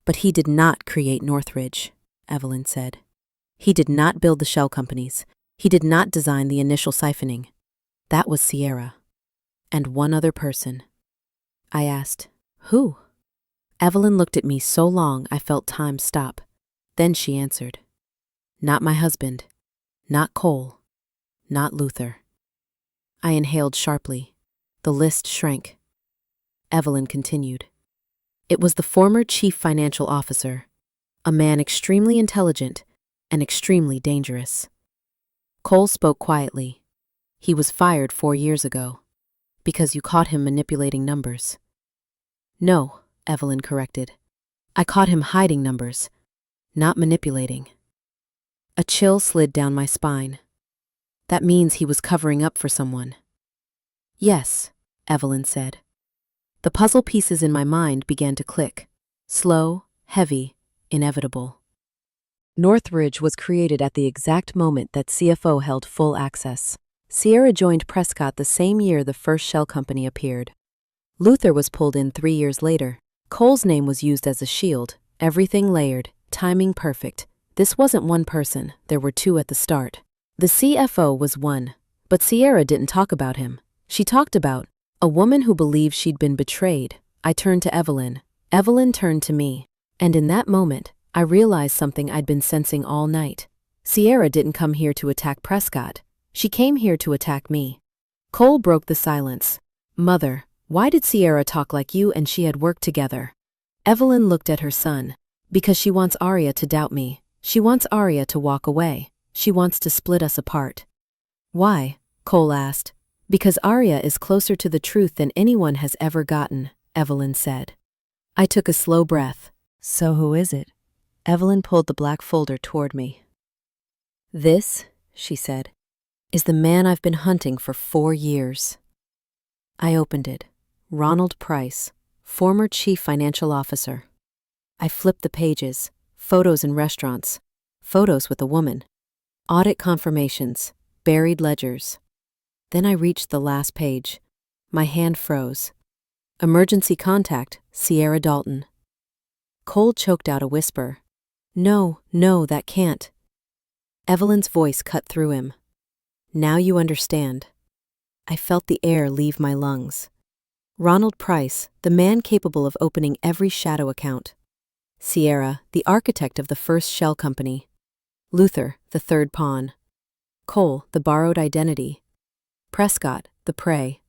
"But he did not create Northridge," Evelyn said. "He did not build the shell companies. He did not design the initial siphoning. That was Sierra. And one other person." I asked, "Who?" Evelyn looked at me so long I felt time stop. Then she answered, "Not my husband. Not Cole. Not Luther." I inhaled sharply. The list shrank. Evelyn continued. "It was the former chief financial officer, a man extremely intelligent and extremely dangerous." Cole spoke quietly. "He was fired 4 years ago. Because you caught him manipulating numbers." "No," Evelyn corrected. "I caught him hiding numbers, not manipulating." A chill slid down my spine. "That means he was covering up for someone." "Yes," Evelyn said. The puzzle pieces in my mind began to click. Slow, heavy, inevitable. Northridge was created at the exact moment that CFO held full access. Sierra joined Prescott the same year the first shell company appeared. Luther was pulled in 3 years later. Cole's name was used as a shield, everything layered, timing perfect. This wasn't one person, there were 2 at the start. The CFO was one, but Sierra didn't talk about him. She talked about a woman who believed she'd been betrayed. I turned to Evelyn. Evelyn turned to me. And in that moment, I realized something I'd been sensing all night. Sierra didn't come here to attack Prescott. She came here to attack me. Cole broke the silence. "Mother, why did Sierra talk like you and she had worked together?" Evelyn looked at her son. "Because she wants Aria to doubt me. She wants Aria to walk away. She wants to split us apart." "Why?" Cole asked. "Because Aria is closer to the truth than anyone has ever gotten," Evelyn said. I took a slow breath. "So who is it?" Evelyn pulled the black folder toward me. "This," she said, "is the man I've been hunting for 4 years." I opened it. Ronald Price, former chief financial officer. I flipped the pages. Photos in restaurants. Photos with a woman. Audit confirmations. Buried ledgers. Then I reached the last page. My hand froze. Emergency contact, Sierra Dalton. Cole choked out a whisper. "No, no, that can't." Evelyn's voice cut through him. "Now you understand." I felt the air leave my lungs. Ronald Price, the man capable of opening every shadow account. Sierra, the architect of the first shell company. Luther, the third pawn. Cole, the borrowed identity. Prescott, the prey.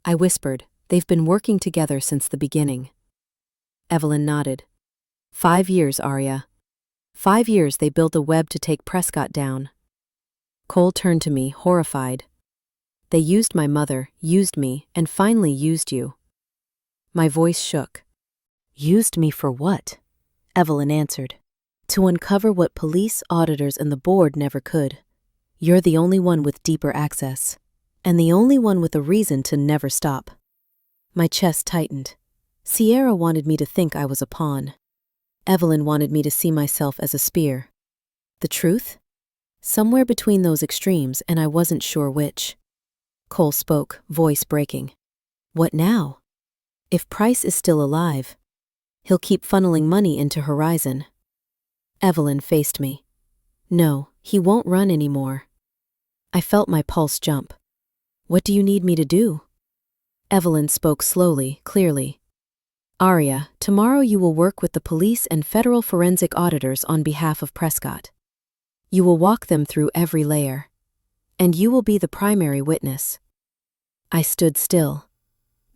I whispered, "They've been working together since the beginning." Evelyn nodded. 5 years, Aria. 5 years they built a web to take Prescott down. Cole turned to me, horrified. "They used my mother, used me, and finally used you." My voice shook. "Used me for what?" Evelyn answered. "To uncover what police, auditors, and the board never could. You're the only one with deeper access, and the only one with a reason to never stop." My chest tightened. Sierra wanted me to think I was a pawn. Evelyn wanted me to see myself as a spear. The truth? Somewhere between those extremes, and I wasn't sure which. Cole spoke, voice breaking. "What now? If Price is still alive, he'll keep funneling money into Horizon." Evelyn faced me. "No, he won't run anymore." I felt my pulse jump. What do you need me to do? Evelyn spoke slowly, clearly. Aria, tomorrow you will work with the police and federal forensic auditors on behalf of Prescott. You will walk them through every layer. And you will be the primary witness. I stood still.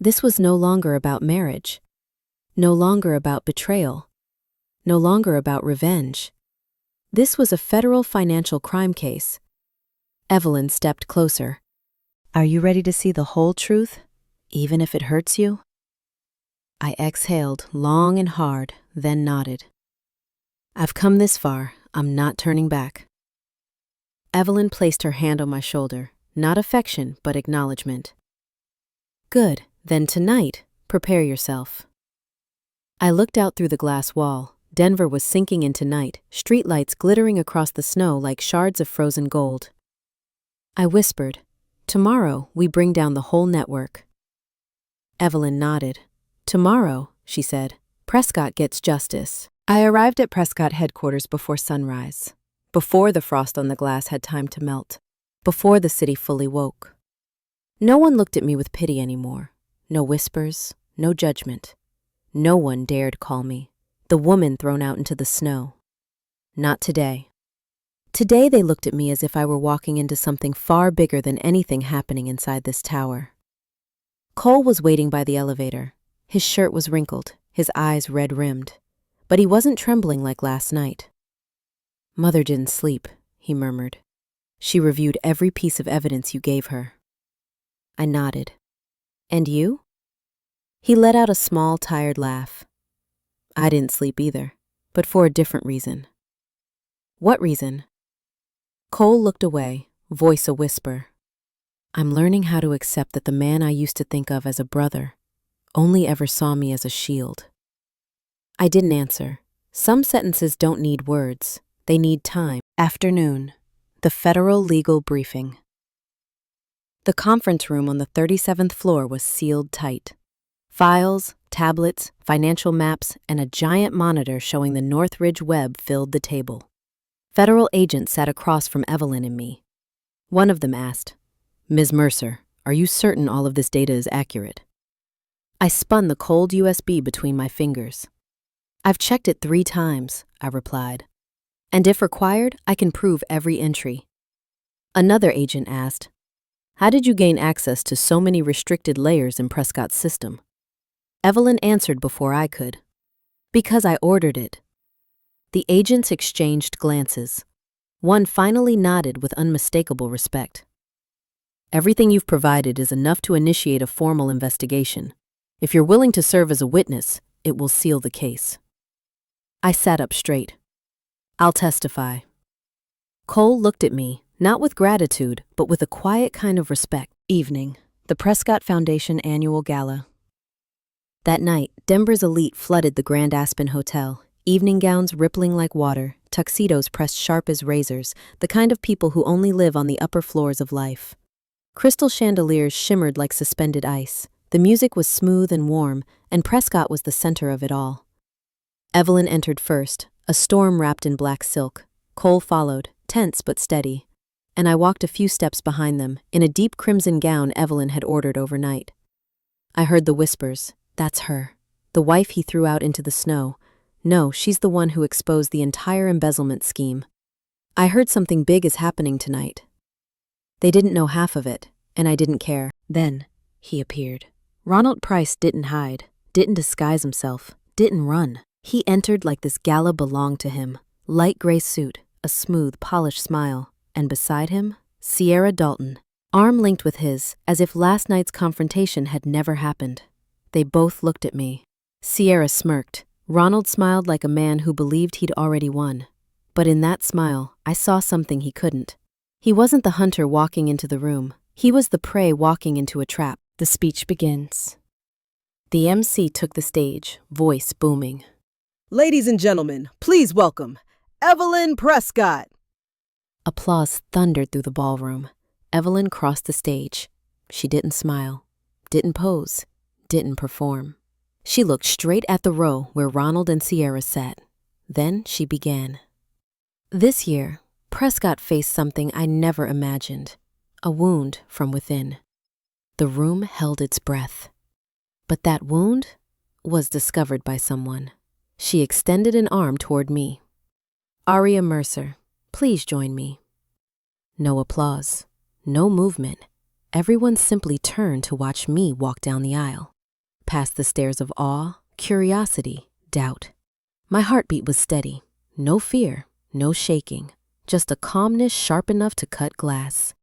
This was no longer about marriage. No longer about betrayal. No longer about revenge. This was a federal financial crime case. Evelyn stepped closer. Are you ready to see the whole truth, even if it hurts you? I exhaled long and hard, then nodded. I've come this far, I'm not turning back. Evelyn placed her hand on my shoulder, not affection, but acknowledgement. Good, then tonight, prepare yourself. I looked out through the glass wall. Denver was sinking into night, streetlights glittering across the snow like shards of frozen gold. I whispered, tomorrow we bring down the whole network. Evelyn nodded. Tomorrow, she said, Prescott gets justice. I arrived at Prescott headquarters before sunrise, before the frost on the glass had time to melt, before the city fully woke. No one looked at me with pity anymore. No whispers, no judgment. No one dared call me the woman thrown out into the snow. Not today. Today they looked at me as if I were walking into something far bigger than anything happening inside this tower. Cole was waiting by the elevator. His shirt was wrinkled, his eyes red-rimmed, but he wasn't trembling like last night. Mother didn't sleep, he murmured. She reviewed every piece of evidence you gave her. I nodded. And you? He let out a small, tired laugh. I didn't sleep either, but for a different reason. What reason? Cole looked away, voice a whisper. I'm learning how to accept that the man I used to think of as a brother only ever saw me as a shield. I didn't answer. Some sentences don't need words. They need time. Afternoon. The federal legal briefing. The conference room on the 37th floor was sealed tight. Files, tablets, financial maps, and a giant monitor showing the Northridge web filled the table. Federal agents sat across from Evelyn and me. One of them asked, Ms. Mercer, are you certain all of this data is accurate? I spun the cold USB between my fingers. I've checked it 3 times, I replied. And if required, I can prove every entry. Another agent asked, how did you gain access to so many restricted layers in Prescott's system? Evelyn answered before I could. Because I ordered it. The agents exchanged glances. One finally nodded with unmistakable respect. Everything you've provided is enough to initiate a formal investigation. If you're willing to serve as a witness, it will seal the case. I sat up straight. I'll testify. Cole looked at me, not with gratitude, but with a quiet kind of respect. Evening, the Prescott Foundation annual gala. That night, Denver's elite flooded the Grand Aspen Hotel, evening gowns rippling like water, tuxedos pressed sharp as razors, the kind of people who only live on the upper floors of life. Crystal chandeliers shimmered like suspended ice. The music was smooth and warm, and Prescott was the center of it all. Evelyn entered first, a storm wrapped in black silk. Cole followed, tense but steady. And I walked a few steps behind them, in a deep crimson gown Evelyn had ordered overnight. I heard the whispers. That's her. The wife he threw out into the snow. No, she's the one who exposed the entire embezzlement scheme. I heard something big is happening tonight. They didn't know half of it, and I didn't care. Then, he appeared. Ronald Price didn't hide, didn't disguise himself, didn't run. He entered like this gala belonged to him. Light gray suit, a smooth, polished smile, and beside him, Sierra Dalton, arm linked with his, as if last night's confrontation had never happened. They both looked at me. Sierra smirked. Ronald smiled like a man who believed he'd already won. But in that smile, I saw something he couldn't. He wasn't the hunter walking into the room. He was the prey walking into a trap. The speech begins. The MC took the stage, voice booming. Ladies and gentlemen, please welcome Evelyn Prescott. Applause thundered through the ballroom. Evelyn crossed the stage. She didn't smile, didn't pose, didn't perform. She looked straight at the row where Ronald and Sierra sat. Then she began. This year, Prescott faced something I never imagined. a wound from within. The room held its breath. But that wound was discovered by someone. She extended an arm toward me. Aria Mercer, please join me. No applause, no movement. Everyone simply turned to watch me walk down the aisle, past the stares of awe, curiosity, doubt. My heartbeat was steady, no fear, no shaking, just a calmness sharp enough to cut glass.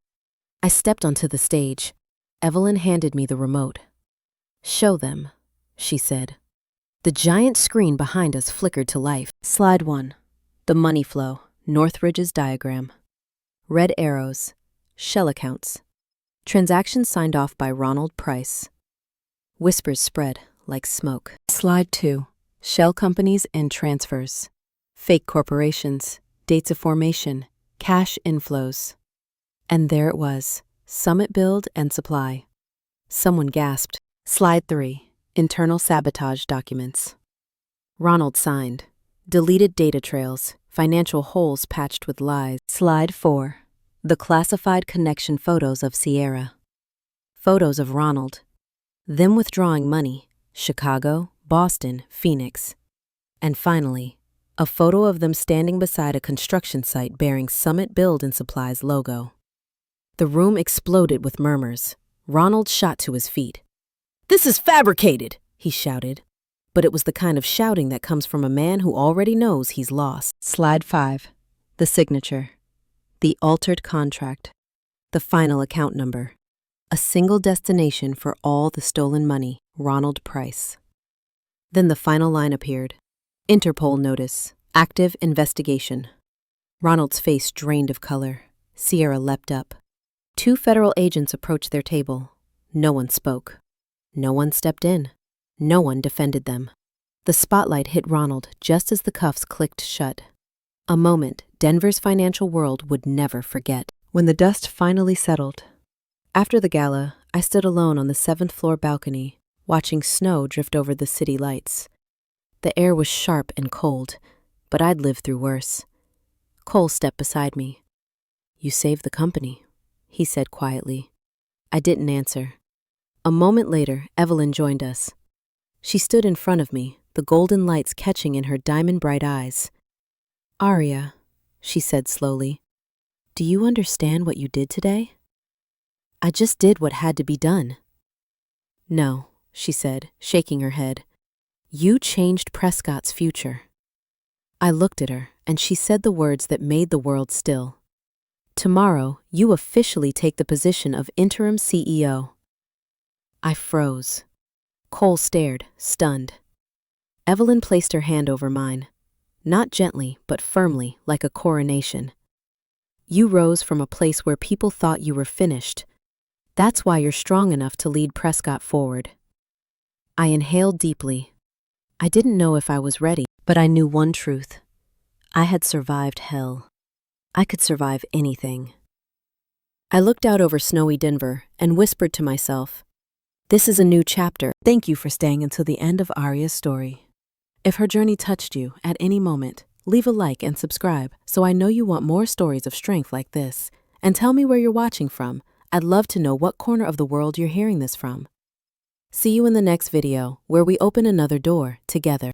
I stepped onto the stage. Evelyn handed me the remote. Show them, she said. The giant screen behind us flickered to life. Slide 1. The money flow, Northridge's diagram. Red arrows, shell accounts. Transactions signed off by Ronald Price. Whispers spread like smoke. Slide 2. Shell companies and transfers. Fake corporations, dates of formation, cash inflows. And there it was, Summit Build and Supply. Someone gasped. Slide 3. Internal sabotage documents. Ronald signed. Deleted data trails, financial holes patched with lies. Slide 4. The classified connection photos of Sierra. Photos of Ronald. Them withdrawing money. Chicago, Boston, Phoenix. And finally, a photo of them standing beside a construction site bearing Summit Build and Supplies logo. The room exploded with murmurs. Ronald shot to his feet. "This is fabricated!" he shouted. But it was the kind of shouting that comes from a man who already knows he's lost. Slide 5. The signature. The altered contract. The final account number. A single destination for all the stolen money, Ronald Price. Then the final line appeared. Interpol notice. Active investigation. Ronald's face drained of color. Sierra leapt up. 2 federal agents approached their table. No one spoke. No one stepped in. No one defended them. The spotlight hit Ronald just as the cuffs clicked shut. A moment Denver's financial world would never forget. When the dust finally settled. After the gala, I stood alone on the 7th floor balcony, watching snow drift over the city lights. The air was sharp and cold, but I'd lived through worse. Cole stepped beside me. "You saved the company," he said quietly. I didn't answer. A moment later, Evelyn joined us. She stood in front of me, the golden lights catching in her diamond-bright eyes. "Aria," she said slowly, "do you understand what you did today?" "I just did what had to be done." "No," she said, shaking her head. "You changed Prescott's future." I looked at her, and she said the words that made the world still. "Tomorrow, you officially take the position of interim CEO." I froze. Cole stared, stunned. Evelyn placed her hand over mine. Not gently, but firmly, like a coronation. "You rose from a place where people thought you were finished. That's why you're strong enough to lead Prescott forward." I inhaled deeply. I didn't know if I was ready, but I knew one truth. I had survived hell. I could survive anything. I looked out over snowy Denver and whispered to myself, "This is a new chapter." Thank you for staying until the end of Aria's story. If her journey touched you at any moment, leave a like and subscribe so I know you want more stories of strength like this. And tell me where you're watching from. I'd love to know what corner of the world you're hearing this from. See you in the next video, where we open another door together.